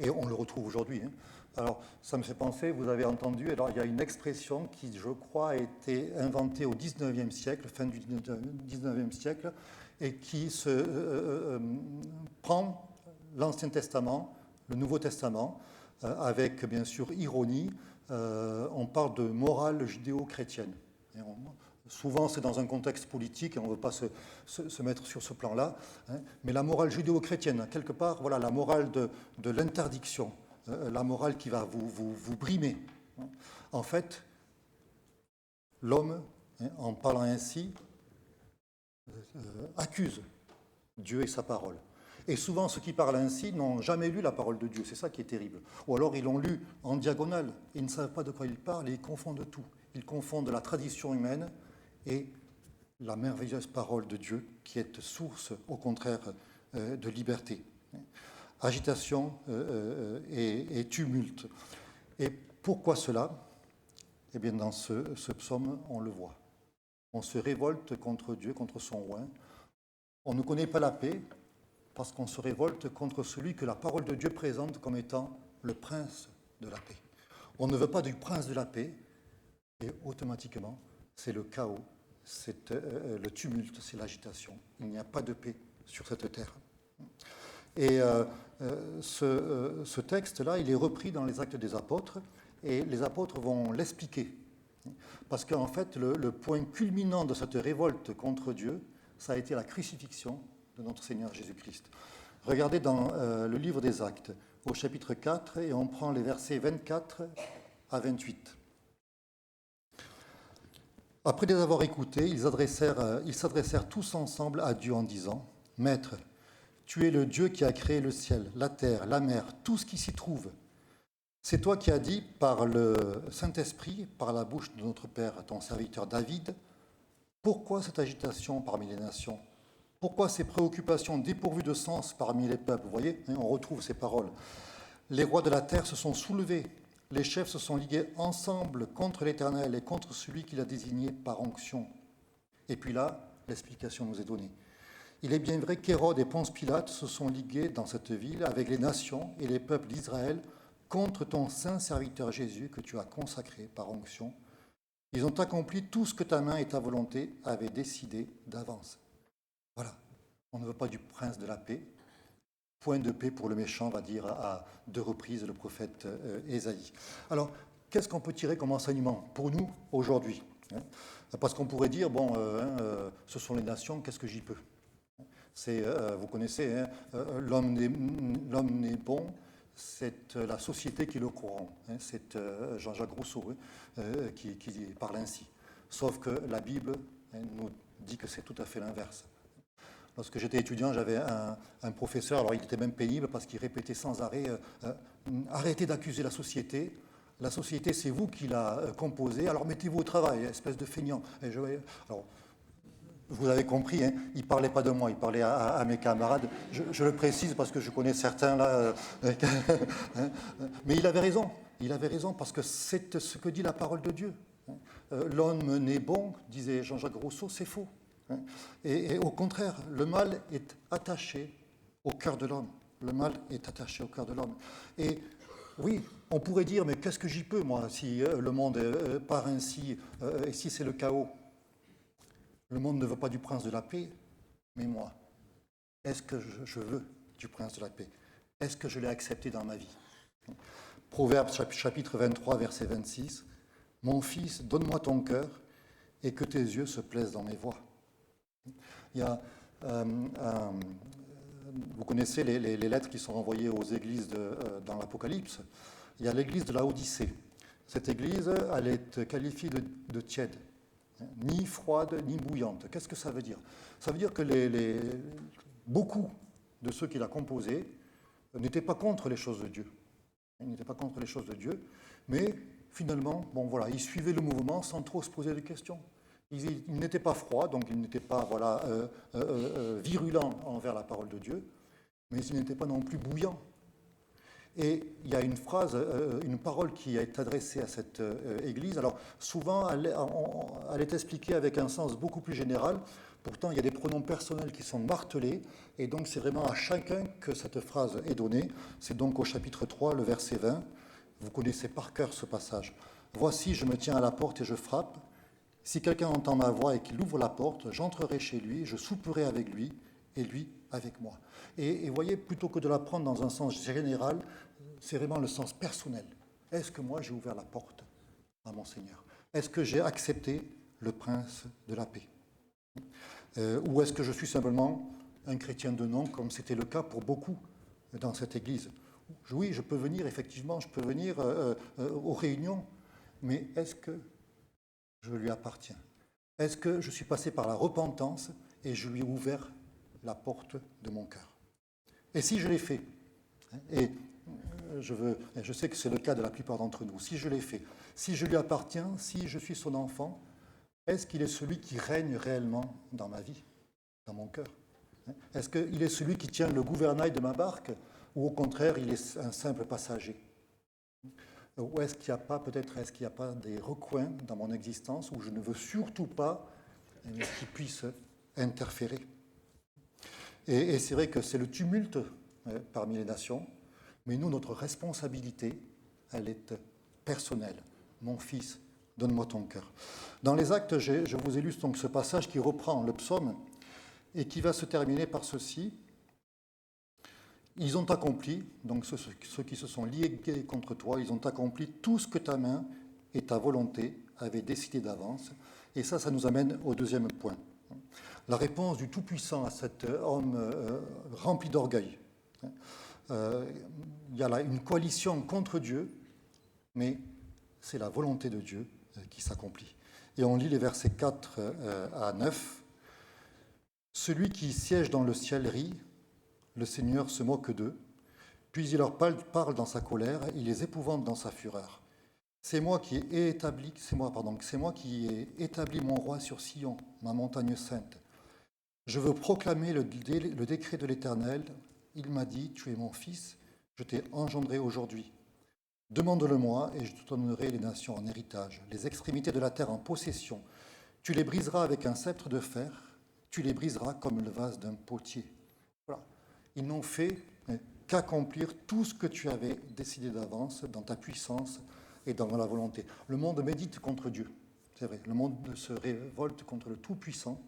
Et on le retrouve aujourd'hui. Hein. Alors, ça me fait penser, vous avez entendu, alors il y a une expression qui, je crois, a été inventée au XIXe siècle, fin du XIXe siècle, et qui prend l'Ancien Testament, le Nouveau Testament, avec bien sûr ironie. On parle de morale judéo-chrétienne. Souvent, c'est dans un contexte politique, et on ne veut pas se mettre sur ce plan-là, hein, mais la morale judéo-chrétienne, quelque part, voilà, la morale de l'interdiction, la morale qui va vous brimer. En fait, l'homme, hein, en parlant ainsi, accuse Dieu et sa parole. Et souvent, ceux qui parlent ainsi n'ont jamais lu la parole de Dieu, c'est ça qui est terrible. Ou alors, ils l'ont lu en diagonale, ils ne savent pas de quoi ils parlent et ils confondent tout. Ils confondent la tradition humaine et la merveilleuse parole de Dieu qui est source, au contraire, de liberté. Agitation et tumulte. Et pourquoi cela? Eh bien, dans ce psaume, on le voit. On se révolte contre Dieu, contre son roi. On ne connaît pas la paix parce qu'on se révolte contre celui que la parole de Dieu présente comme étant le prince de la paix. On ne veut pas du prince de la paix et automatiquement, c'est le chaos, c'est le tumulte, c'est l'agitation. Il n'y a pas de paix sur cette terre. Et ce texte-là, il est repris dans les Actes des Apôtres et les apôtres vont l'expliquer. Parce qu'en fait, le point culminant de cette révolte contre Dieu, ça a été la crucifixion de notre Seigneur Jésus-Christ. Regardez dans le livre des Actes, au chapitre 4, et on prend les versets 24 à 28. Après les avoir écoutés, ils s'adressèrent tous ensemble à Dieu en disant, « Maître, tu es le Dieu qui a créé le ciel, la terre, la mer, tout ce qui s'y trouve. C'est toi qui as dit par le Saint-Esprit, par la bouche de notre Père, ton serviteur David, pourquoi cette agitation parmi les nations? Pourquoi ces préoccupations dépourvues de sens parmi les peuples? Vous voyez, on retrouve ces paroles. Les rois de la terre se sont soulevés, les chefs se sont ligués ensemble contre l'Éternel et contre celui qu'il a désigné par onction. Et puis là, l'explication nous est donnée. Il est bien vrai qu'Hérode et Ponce Pilate se sont ligués dans cette ville avec les nations et les peuples d'Israël contre ton saint serviteur Jésus que tu as consacré par onction. Ils ont accompli tout ce que ta main et ta volonté avaient décidé d'avance. Voilà, on ne veut pas du prince de la paix. Point de paix pour le méchant, va dire à deux reprises le prophète Ésaïe. Alors, qu'est-ce qu'on peut tirer comme enseignement pour nous aujourd'hui? Parce qu'on pourrait dire, bon, ce sont les nations, qu'est-ce que j'y peux? C'est, vous connaissez, hein, l'homme n'est bon, c'est la société qui le corrompt. Hein, c'est Jean-Jacques Rousseau qui parle ainsi. Sauf que la Bible nous dit que c'est tout à fait l'inverse. Lorsque j'étais étudiant, j'avais un professeur, alors il était même pénible parce qu'il répétait sans arrêt arrêtez d'accuser la société, c'est vous qui l'a composée, alors mettez-vous au travail, espèce de feignant. Alors, vous avez compris, hein, il ne parlait pas de moi, il parlait à mes camarades. Je le précise parce que je connais certains là. Mais il avait raison parce que c'est ce que dit la parole de Dieu. L'homme né bon, disait Jean-Jacques Rousseau, c'est faux. Et au contraire, le mal est attaché au cœur de l'homme. Le mal est attaché au cœur de l'homme. Et oui, on pourrait dire, mais qu'est-ce que j'y peux, moi, si le monde part ainsi, et si c'est le chaos? Le monde ne veut pas du prince de la paix, mais moi, est-ce que je veux du prince de la paix? Est-ce que je l'ai accepté dans ma vie? Proverbe chapitre 23, verset 26. « Mon fils, donne-moi ton cœur, et que tes yeux se plaisent dans mes voies. » Il y a, vous connaissez les lettres qui sont envoyées aux églises dans l'Apocalypse. Il y a l'église de Laodicée. Cette église, elle est qualifiée de tiède, ni froide, ni bouillante. Qu'est-ce que ça veut dire? Ça veut dire que beaucoup de ceux qui l'ont composée n'étaient pas contre les choses de Dieu. Ils n'étaient pas contre les choses de Dieu, mais finalement, bon, voilà, ils suivaient le mouvement sans trop se poser de questions. Ils n'étaient pas froids, donc ils n'étaient pas virulents envers la parole de Dieu, mais ils n'étaient pas non plus bouillants. Et il y a une phrase, une parole qui est adressée à cette église. Alors souvent, elle est expliquée avec un sens beaucoup plus général. Pourtant, il y a des pronoms personnels qui sont martelés, et donc c'est vraiment à chacun que cette phrase est donnée. C'est donc au chapitre 3, le verset 20. Vous connaissez par cœur ce passage. « Voici, je me tiens à la porte et je frappe. Si quelqu'un entend ma voix et qu'il ouvre la porte, j'entrerai chez lui, je souperai avec lui et lui avec moi. » Et voyez, plutôt que de la prendre dans un sens général, c'est vraiment le sens personnel. Est-ce que moi j'ai ouvert la porte à mon Seigneur? Est-ce que j'ai accepté le prince de la paix? Ou est-ce que je suis simplement un chrétien de nom, comme c'était le cas pour beaucoup dans cette église? Oui, je peux venir, effectivement, je peux venir aux réunions, mais est-ce que je lui appartiens? Est-ce que je suis passé par la repentance et je lui ai ouvert la porte de mon cœur? Et si je l'ai fait, et je sais que c'est le cas de la plupart d'entre nous, si je l'ai fait, si je lui appartiens, si je suis son enfant, est-ce qu'il est celui qui règne réellement dans ma vie, dans mon cœur? Est-ce qu'il est celui qui tient le gouvernail de ma barque, ou au contraire, il est un simple passager? Ou est-ce qu'il n'y a pas des recoins dans mon existence où je ne veux surtout pas qu'il puisse interférer? Et c'est vrai que c'est le tumulte parmi les nations, mais nous, notre responsabilité, elle est personnelle. Mon fils, donne-moi ton cœur. Dans les Actes, je vous illustre donc ce passage qui reprend le psaume et qui va se terminer par ceci. Ils ont accompli, donc ceux qui se sont liés contre toi, ils ont accompli tout ce que ta main et ta volonté avaient décidé d'avance. Et ça nous amène au deuxième point. La réponse du Tout-Puissant à cet homme rempli d'orgueil. Il y a là une coalition contre Dieu, mais c'est la volonté de Dieu qui s'accomplit. Et on lit les versets 4 à 9. « Celui qui siège dans le ciel rit, le Seigneur se moque d'eux, puis il leur parle dans sa colère, il les épouvante dans sa fureur. C'est moi qui ai établi mon roi sur Sion, ma montagne sainte. Je veux proclamer le décret de l'Éternel. Il m'a dit, tu es mon fils, je t'ai engendré aujourd'hui. Demande-le-moi et je te donnerai les nations en héritage, les extrémités de la terre en possession. Tu les briseras avec un sceptre de fer, tu les briseras comme le vase d'un potier. » Voilà. Ils n'ont fait qu'accomplir tout ce que tu avais décidé d'avance dans ta puissance et dans la volonté. Le monde médite contre Dieu, c'est vrai. Le monde se révolte contre le Tout-Puissant.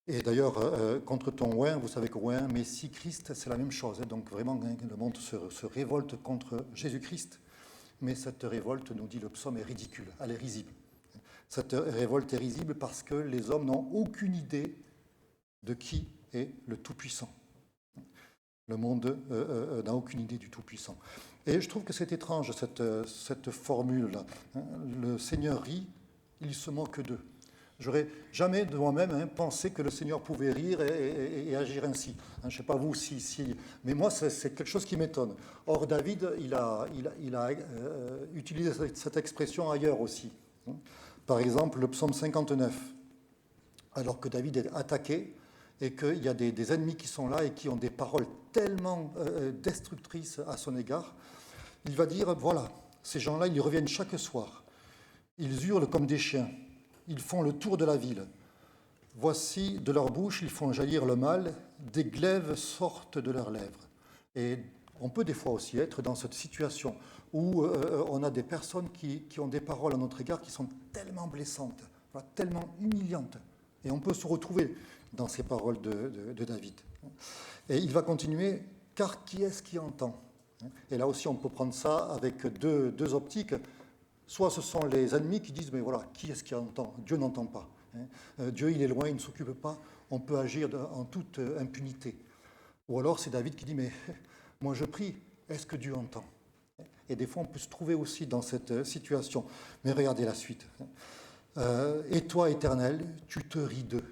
Et d'ailleurs, contre ton oint, vous savez que oint, Messie, Christ, c'est la même chose. Donc vraiment, le monde se révolte contre Jésus-Christ. Mais cette révolte, nous dit le psaume, est ridicule, elle est risible. Cette révolte est risible parce que les hommes n'ont aucune idée de qui est le Tout-Puissant. Le monde n'a aucune idée du Tout-Puissant. Et je trouve que c'est étrange, cette formule-là. Le Seigneur rit, il se moque d'eux. J'aurais jamais de moi-même pensé que le Seigneur pouvait rire et agir ainsi. Je ne sais pas vous mais moi c'est quelque chose qui m'étonne. Or David, il a utilisé cette expression ailleurs aussi. Par exemple, le psaume 59, alors que David est attaqué et qu'il y a des ennemis qui sont là et qui ont des paroles tellement destructrices à son égard, il va dire, voilà, ces gens-là, ils reviennent chaque soir. Ils hurlent comme des chiens. Ils font le tour de la ville. Voici, de leur bouche, ils font jaillir le mal. Des glaives sortent de leurs lèvres. Et on peut des fois aussi être dans cette situation où on a des personnes qui ont des paroles à notre égard qui sont tellement blessantes, tellement humiliantes. Et on peut se retrouver dans ces paroles de David. Et il va continuer, car qui est-ce qui entend ? Et là aussi, on peut prendre ça avec deux optiques. Soit ce sont les ennemis qui disent, mais voilà, qui est-ce qui entend ? Dieu n'entend pas. Dieu, il est loin, il ne s'occupe pas. On peut agir en toute impunité. Ou alors c'est David qui dit, mais moi je prie, est-ce que Dieu entend ? Et des fois, on peut se trouver aussi dans cette situation. Mais regardez la suite. Et toi, Éternel, tu te ris d'eux.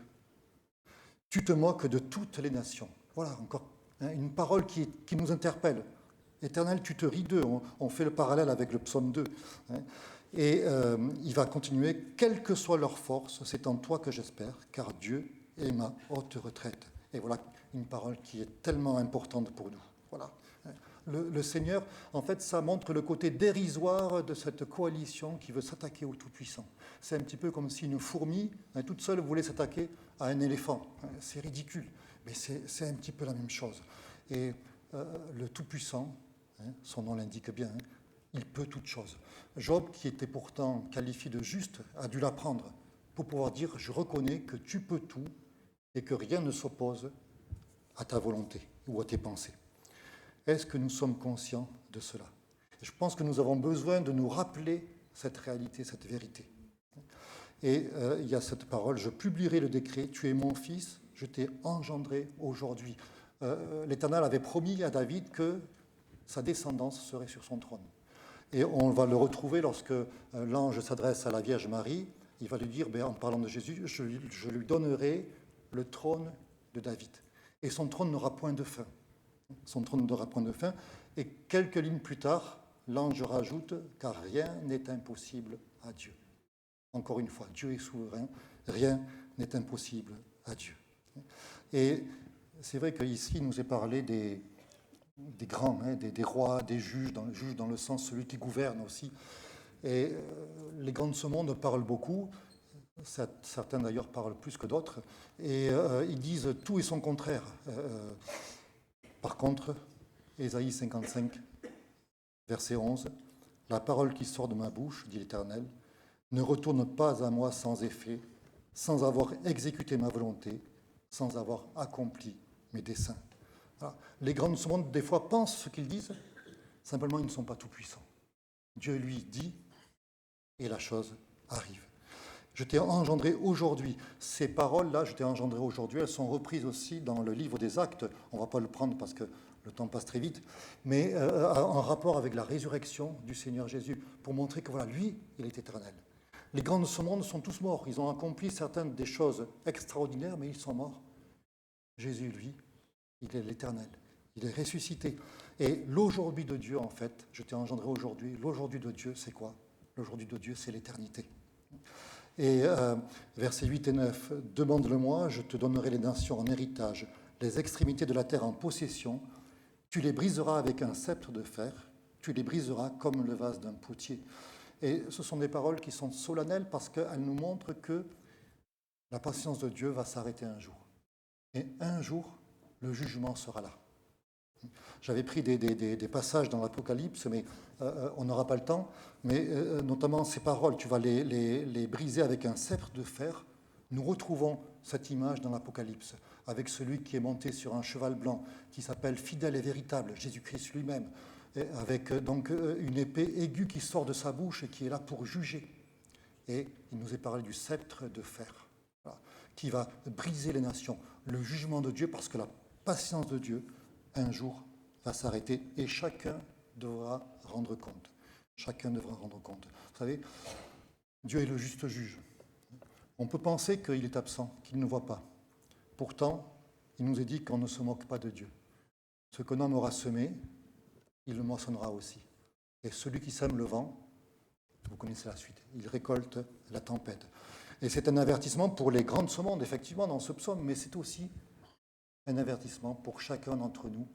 Tu te moques de toutes les nations. Voilà, encore une parole qui nous interpelle. Éternel, tu te ris d'eux. On fait le parallèle avec le psaume 2. Et il va continuer, quelle que soit leur force, c'est en toi que j'espère, car Dieu est ma haute retraite. Et voilà une parole qui est tellement importante pour nous. Voilà. Le Seigneur, en fait, ça montre le côté dérisoire de cette coalition qui veut s'attaquer au Tout-Puissant. C'est un petit peu comme si une fourmi, toute seule, voulait s'attaquer à un éléphant. C'est ridicule, mais c'est un petit peu la même chose. Et le Tout-Puissant, son nom l'indique bien, il peut toutes choses. Job, qui était pourtant qualifié de juste, a dû l'apprendre pour pouvoir dire « Je reconnais que tu peux tout et que rien ne s'oppose à ta volonté ou à tes pensées ». Est-ce que nous sommes conscients de cela ? Je pense que nous avons besoin de nous rappeler cette réalité, cette vérité. Et il y a cette parole « Je publierai le décret, tu es mon fils, je t'ai engendré aujourd'hui ». L'Éternel avait promis à David que sa descendance serait sur son trône. Et on va le retrouver lorsque l'ange s'adresse à la Vierge Marie. Il va lui dire, en parlant de Jésus, je lui donnerai le trône de David. Et son trône n'aura point de fin. Son trône n'aura point de fin. Et quelques lignes plus tard, l'ange rajoute, car rien n'est impossible à Dieu. Encore une fois, Dieu est souverain, rien n'est impossible à Dieu. Et c'est vrai qu'ici, il nous est parlé des grands, des rois, des juges dans le sens celui qui gouverne aussi. Et les grands de ce monde parlent beaucoup, certains d'ailleurs parlent plus que d'autres, et ils disent tout et son contraire. Par contre, Ésaïe 55, verset 11, « La parole qui sort de ma bouche, dit l'Éternel, ne retourne pas à moi sans effet, sans avoir exécuté ma volonté, sans avoir accompli mes desseins. » Voilà. Les grands de ce monde, des fois, pensent ce qu'ils disent, simplement ils ne sont pas tout-puissants. Dieu lui dit, et la chose arrive. Je t'ai engendré aujourd'hui. Ces paroles-là, je t'ai engendré aujourd'hui, elles sont reprises aussi dans le livre des Actes. On ne va pas le prendre parce que le temps passe très vite, mais en rapport avec la résurrection du Seigneur Jésus, pour montrer que voilà, lui, il est éternel. Les grands de ce monde sont tous morts. Ils ont accompli certaines des choses extraordinaires, mais ils sont morts. Jésus, lui, il est l'éternel. Il est ressuscité. Et l'aujourd'hui de Dieu, en fait, je t'ai engendré aujourd'hui. L'aujourd'hui de Dieu, c'est quoi ? L'aujourd'hui de Dieu, c'est l'éternité. Et versets 8 et 9, « Demande-le-moi, je te donnerai les nations en héritage, les extrémités de la terre en possession. Tu les briseras avec un sceptre de fer, tu les briseras comme le vase d'un potier. » Et ce sont des paroles qui sont solennelles parce qu'elles nous montrent que la patience de Dieu va s'arrêter un jour. Et un jour, le jugement sera là. J'avais pris des passages dans l'Apocalypse, mais on n'aura pas le temps. Mais notamment ces paroles, tu vas les briser avec un sceptre de fer. Nous retrouvons cette image dans l'Apocalypse, avec celui qui est monté sur un cheval blanc, qui s'appelle fidèle et véritable, Jésus-Christ lui-même, avec donc une épée aiguë qui sort de sa bouche et qui est là pour juger. Et il nous est parlé du sceptre de fer, voilà, qui va briser les nations. Le jugement de Dieu, parce que la patience de Dieu, un jour, va s'arrêter et chacun devra rendre compte. Chacun devra rendre compte. Vous savez, Dieu est le juste juge. On peut penser qu'il est absent, qu'il ne voit pas. Pourtant, il nous est dit qu'on ne se moque pas de Dieu. Ce qu'un homme aura semé, il le moissonnera aussi. Et celui qui sème le vent, vous connaissez la suite, il récolte la tempête. Et c'est un avertissement pour les grands de ce monde, effectivement, dans ce psaume, mais c'est aussi un avertissement pour chacun d'entre nous,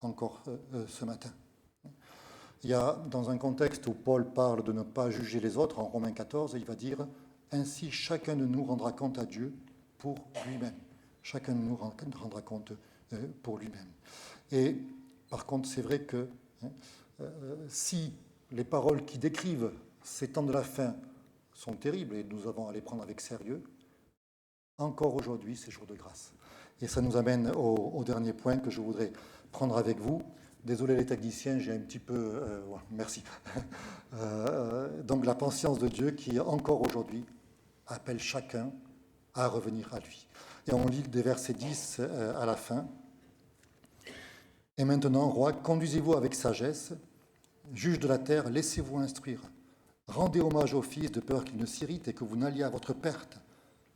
encore ce matin. Il y a, dans un contexte où Paul parle de ne pas juger les autres, en Romains 14, il va dire « Ainsi chacun de nous rendra compte à Dieu pour lui-même. » Chacun de nous rendra compte pour lui-même. Et par contre, c'est vrai que si les paroles qui décrivent ces temps de la fin sont terribles, et nous avons à les prendre avec sérieux, encore aujourd'hui, c'est jour de grâce. Et ça nous amène au dernier point que je voudrais prendre avec vous. Désolé les techniciens, j'ai un petit peu... ouais, merci. Donc la patience de Dieu qui, encore aujourd'hui, appelle chacun à revenir à lui. Et on lit des versets 10 à la fin. « Et maintenant, roi, conduisez-vous avec sagesse, juge de la terre, laissez-vous instruire. Rendez hommage au Fils de peur qu'il ne s'irrite et que vous n'alliez à votre perte,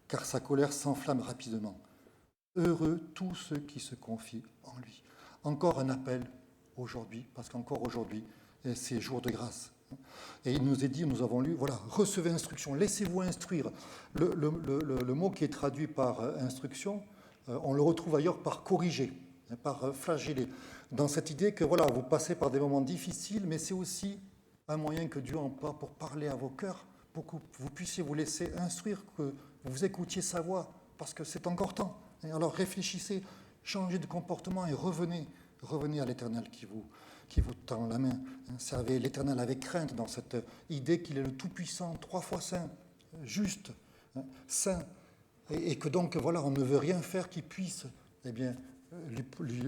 car sa colère s'enflamme rapidement. Heureux tous ceux qui se confient en lui. » Encore un appel aujourd'hui, parce qu'encore aujourd'hui, c'est jour de grâce. Et il nous est dit, nous avons lu, voilà, recevez instruction, laissez-vous instruire. Le mot qui est traduit par instruction, on le retrouve ailleurs par corriger, par flageller. Dans cette idée que voilà, vous passez par des moments difficiles, mais c'est aussi un moyen que Dieu emploie pour parler à vos cœurs, pour que vous puissiez vous laisser instruire, que vous écoutiez sa voix, parce que c'est encore temps. Et alors réfléchissez, changez de comportement et revenez à l'Éternel qui vous tend la main. Servez l'Éternel avec crainte dans cette idée qu'il est le Tout-Puissant, 3 fois saint, juste, saint, et que donc voilà, on ne veut rien faire qui puisse, eh bien, lui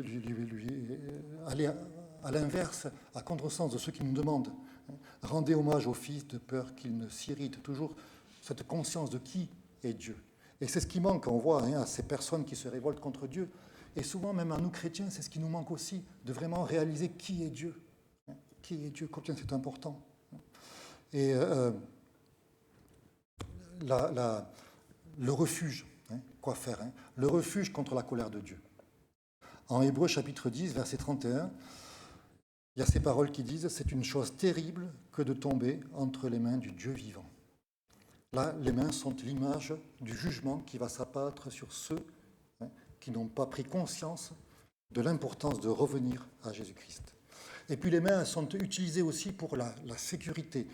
aller à l'inverse, à contresens de ceux qui nous demandent. Rendez hommage au Fils de peur qu'il ne s'irrite. Toujours cette conscience de qui est Dieu. Et c'est ce qui manque, on voit, à ces personnes qui se révoltent contre Dieu. Et souvent, même à nous chrétiens, c'est ce qui nous manque aussi, de vraiment réaliser qui est Dieu. Qui est Dieu, combien c'est important. Et le refuge, quoi faire, le refuge contre la colère de Dieu. En Hébreux chapitre 10, verset 31, il y a ces paroles qui disent « C'est une chose terrible que de tomber entre les mains du Dieu vivant ». Là, les mains sont l'image du jugement qui va s'abattre sur ceux qui n'ont pas pris conscience de l'importance de revenir à Jésus-Christ. Et puis les mains sont utilisées aussi pour la sécurité.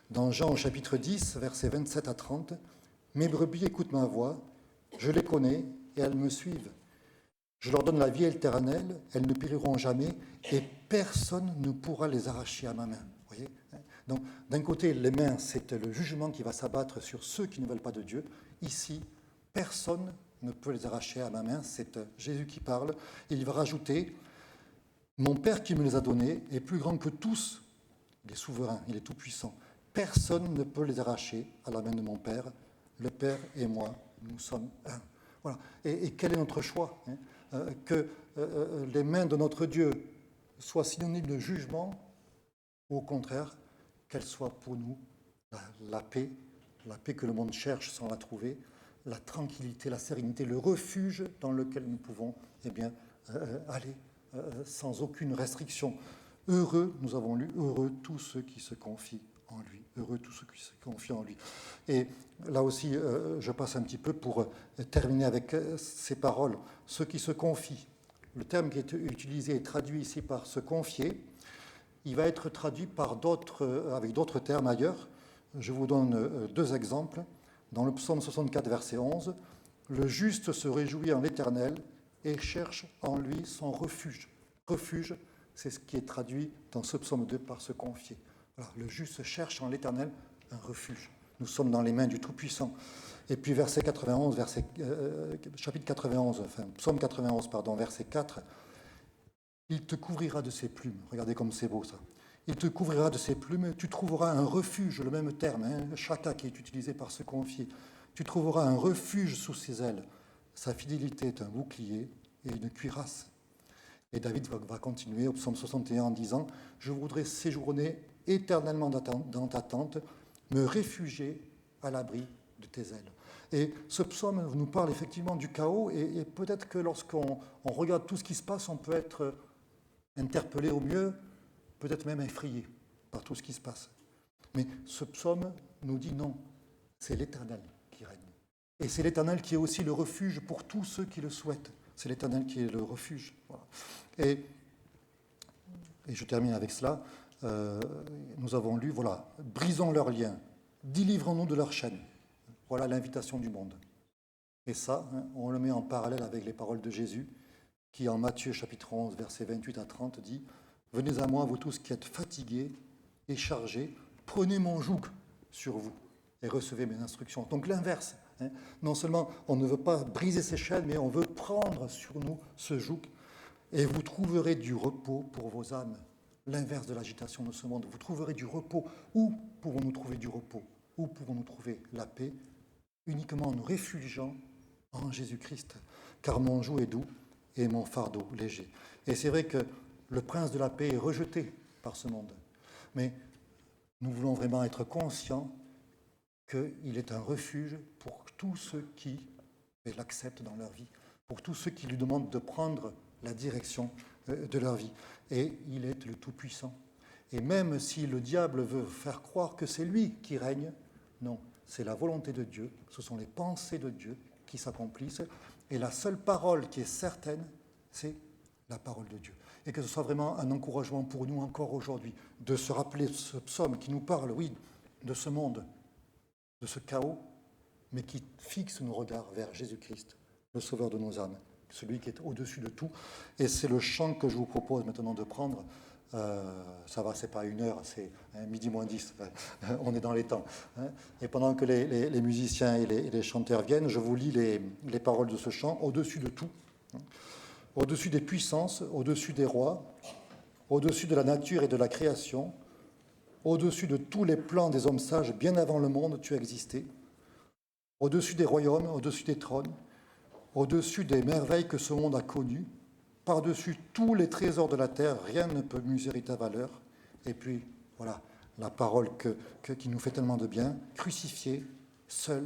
Dans Jean au chapitre 10, versets 27 à 30, « Mes brebis écoutent ma voix, je les connais et elles me suivent. Je leur donne la vie éternelle, elles ne périront jamais et personne ne pourra les arracher à ma main. » Voyez ? Donc, d'un côté, les mains, c'est le jugement qui va s'abattre sur ceux qui ne veulent pas de Dieu. Ici, personne ne peut les arracher à ma main. C'est Jésus qui parle. Et il va rajouter « Mon Père qui me les a donnés est plus grand que tous les souverains. Il est tout-puissant. Personne ne peut les arracher à la main de mon Père. Le Père et moi, nous sommes un. » Voilà. Et quel est notre choix ? Que les mains de notre Dieu soient synonymes de jugement, ou au contraire, qu'elles soient pour nous la paix que le monde cherche sans la trouver, la tranquillité, la sérénité, le refuge dans lequel nous pouvons aller sans aucune restriction. Heureux, nous avons lu, heureux tous ceux qui se confient en lui. Heureux tous ceux qui se confient en lui. Et là aussi, je passe un petit peu pour terminer avec ces paroles. Ceux qui se confient. Le terme qui est utilisé et traduit ici par se confier, il va être traduit par avec d'autres termes ailleurs. Je vous donne 2 exemples. Dans le psaume 64, verset 11, « Le juste se réjouit en l'Éternel et cherche en lui son refuge. » Refuge, c'est ce qui est traduit dans ce psaume 2 par se confier. Voilà, le juste cherche en l'Éternel un refuge. Nous sommes dans les mains du Tout-Puissant. Et puis verset 91, chapitre 91, enfin psaume 91, pardon, verset 4, « Il te couvrira de ses plumes. » Regardez comme c'est beau ça. « Il te couvrira de ses plumes, tu trouveras un refuge, le même terme, chaka qui est utilisé par se confier. Tu trouveras un refuge sous ses ailes. Sa fidélité est un bouclier et une cuirasse. » Et David va continuer au psaume 61 en disant « Je voudrais séjourner éternellement dans ta tente, me réfugier à l'abri de tes ailes. Et ce psaume nous parle effectivement du chaos, et peut-être que lorsqu'on regarde tout ce qui se passe, on peut être interpellé au mieux, peut-être même effrayé par tout ce qui se passe. Mais ce psaume nous dit non, c'est l'Éternel qui règne. Et c'est l'Éternel qui est aussi le refuge pour tous ceux qui le souhaitent. C'est l'Éternel qui est le refuge. Voilà. Et je termine avec cela. Nous avons lu, voilà, brisons leurs liens, délivrons-nous de leurs chaînes. Voilà l'invitation du monde. Et ça, on le met en parallèle avec les paroles de Jésus, qui en Matthieu chapitre 11, versets 28 à 30, dit « Venez à moi, vous tous qui êtes fatigués et chargés, prenez mon joug sur vous et recevez mes instructions. » Donc l'inverse. Non seulement on ne veut pas briser ses chaînes, mais on veut prendre sur nous ce joug, et vous trouverez du repos pour vos âmes. L'inverse de l'agitation de ce monde. Vous trouverez du repos. Où pouvons-nous trouver du repos? Où pouvons-nous trouver la paix? Uniquement en nous réfugiant en Jésus-Christ. Car mon joug est doux et mon fardeau léger. Et c'est vrai que le prince de la paix est rejeté par ce monde. Mais nous voulons vraiment être conscients qu'il est un refuge pour tous ceux qui l'acceptent dans leur vie, pour tous ceux qui lui demandent de prendre la direction de leur vie. Et il est le Tout-Puissant. Et même si le diable veut faire croire que c'est lui qui règne, non, c'est la volonté de Dieu, ce sont les pensées de Dieu qui s'accomplissent. Et la seule parole qui est certaine, c'est la parole de Dieu. Et que ce soit vraiment un encouragement pour nous encore aujourd'hui, de se rappeler ce psaume qui nous parle, oui, de ce monde, de ce chaos, mais qui fixe nos regards vers Jésus-Christ, le Sauveur de nos âmes, celui qui est au-dessus de tout. Et c'est le chant que je vous propose maintenant de prendre. Ça va, c'est pas 1 heure, c'est midi moins 10, on est dans les temps. Et pendant que les musiciens et les chanteurs viennent, je vous lis les paroles de ce chant, au-dessus de tout, au-dessus des puissances, au-dessus des rois, au-dessus de la nature et de la création, au-dessus de tous les plans des hommes sages, bien avant le monde, tu existais, au-dessus des royaumes, au-dessus des trônes, au-dessus des merveilles que ce monde a connues, par-dessus tous les trésors de la terre, rien ne peut mesurer ta valeur. Et puis, voilà, la parole qui nous fait tellement de bien, crucifié, seul,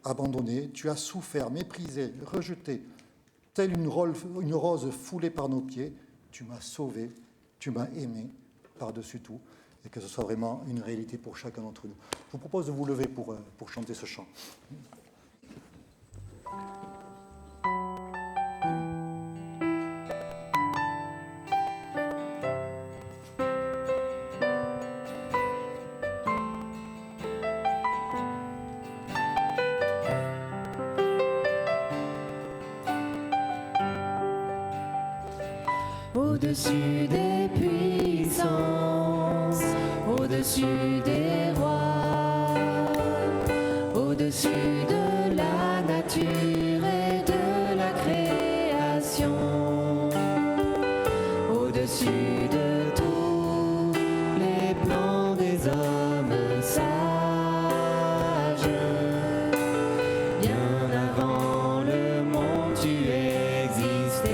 abandonné, tu as souffert, méprisé, rejeté, telle une rose foulée par nos pieds, tu m'as sauvé, tu m'as aimé par-dessus tout, et que ce soit vraiment une réalité pour chacun d'entre nous. Je vous propose de vous lever pour chanter ce chant. Au-dessus des puissances, au-dessus des rois, au-dessus de la nature et de la création, au-dessus de tous les plans des hommes sages, bien avant le monde tu existais.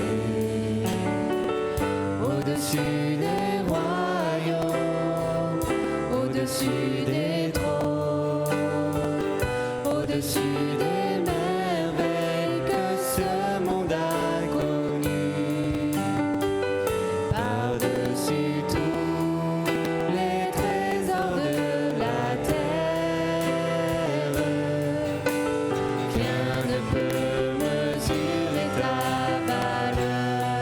Au-dessus des royaumes, au-dessus des trônes, au-dessus des merveilles que ce monde a connues, par-dessus tous les trésors de la terre, rien ne peut mesurer ta valeur.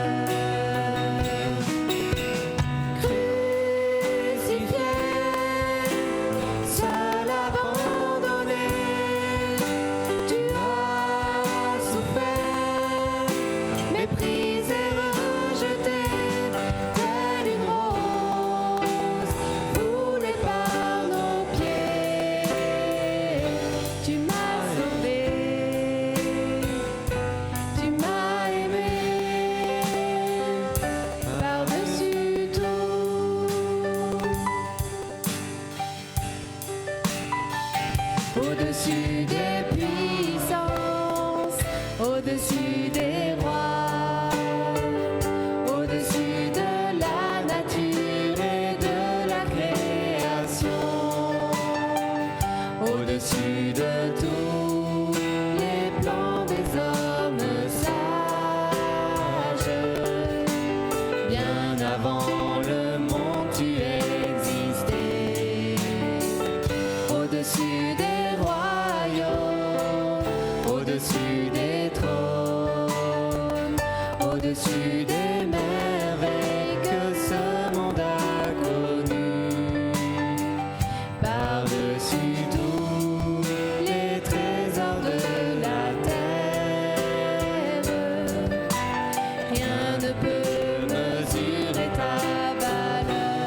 Au-dessus des puissances, au-dessus des rois, au-dessus de la nature et de la création, au-dessus de tout. au-dessus des trônes, au-dessus des merveilles que ce monde a connues, par-dessus tous les trésors de la terre, rien ne peut mesurer ta valeur.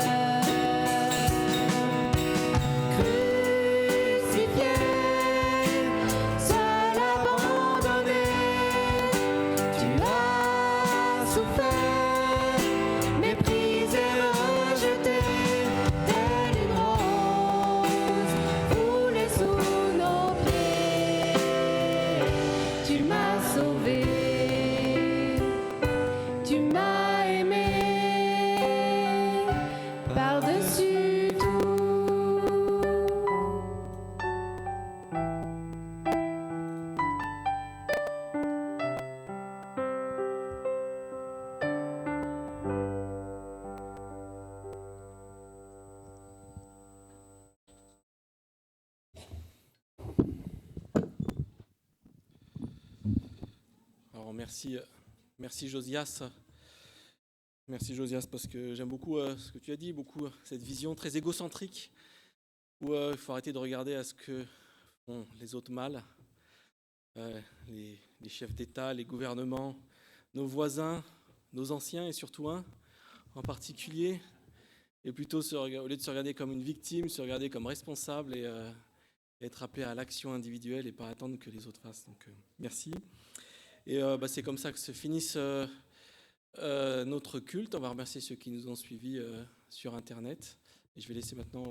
Crucifié, seul abandonné, tu as souffert, méprisé, rejeté, telle une rose foulée sous nos pieds. Tu m'as sauvé, tu m'as aimé, par-dessus tout. Alors merci Josias. Merci Josias parce que j'aime beaucoup ce que tu as dit, beaucoup cette vision très égocentrique où il faut arrêter de regarder à ce que font les autres mal, les chefs d'État, les gouvernements, nos voisins, nos anciens et surtout un en particulier, et plutôt au lieu de se regarder comme une victime, se regarder comme responsable et être appelé à l'action individuelle et pas attendre que les autres fassent. Donc merci. Et c'est comme ça que se finissent notre culte. On va remercier ceux qui nous ont suivis sur Internet. Et je vais laisser maintenant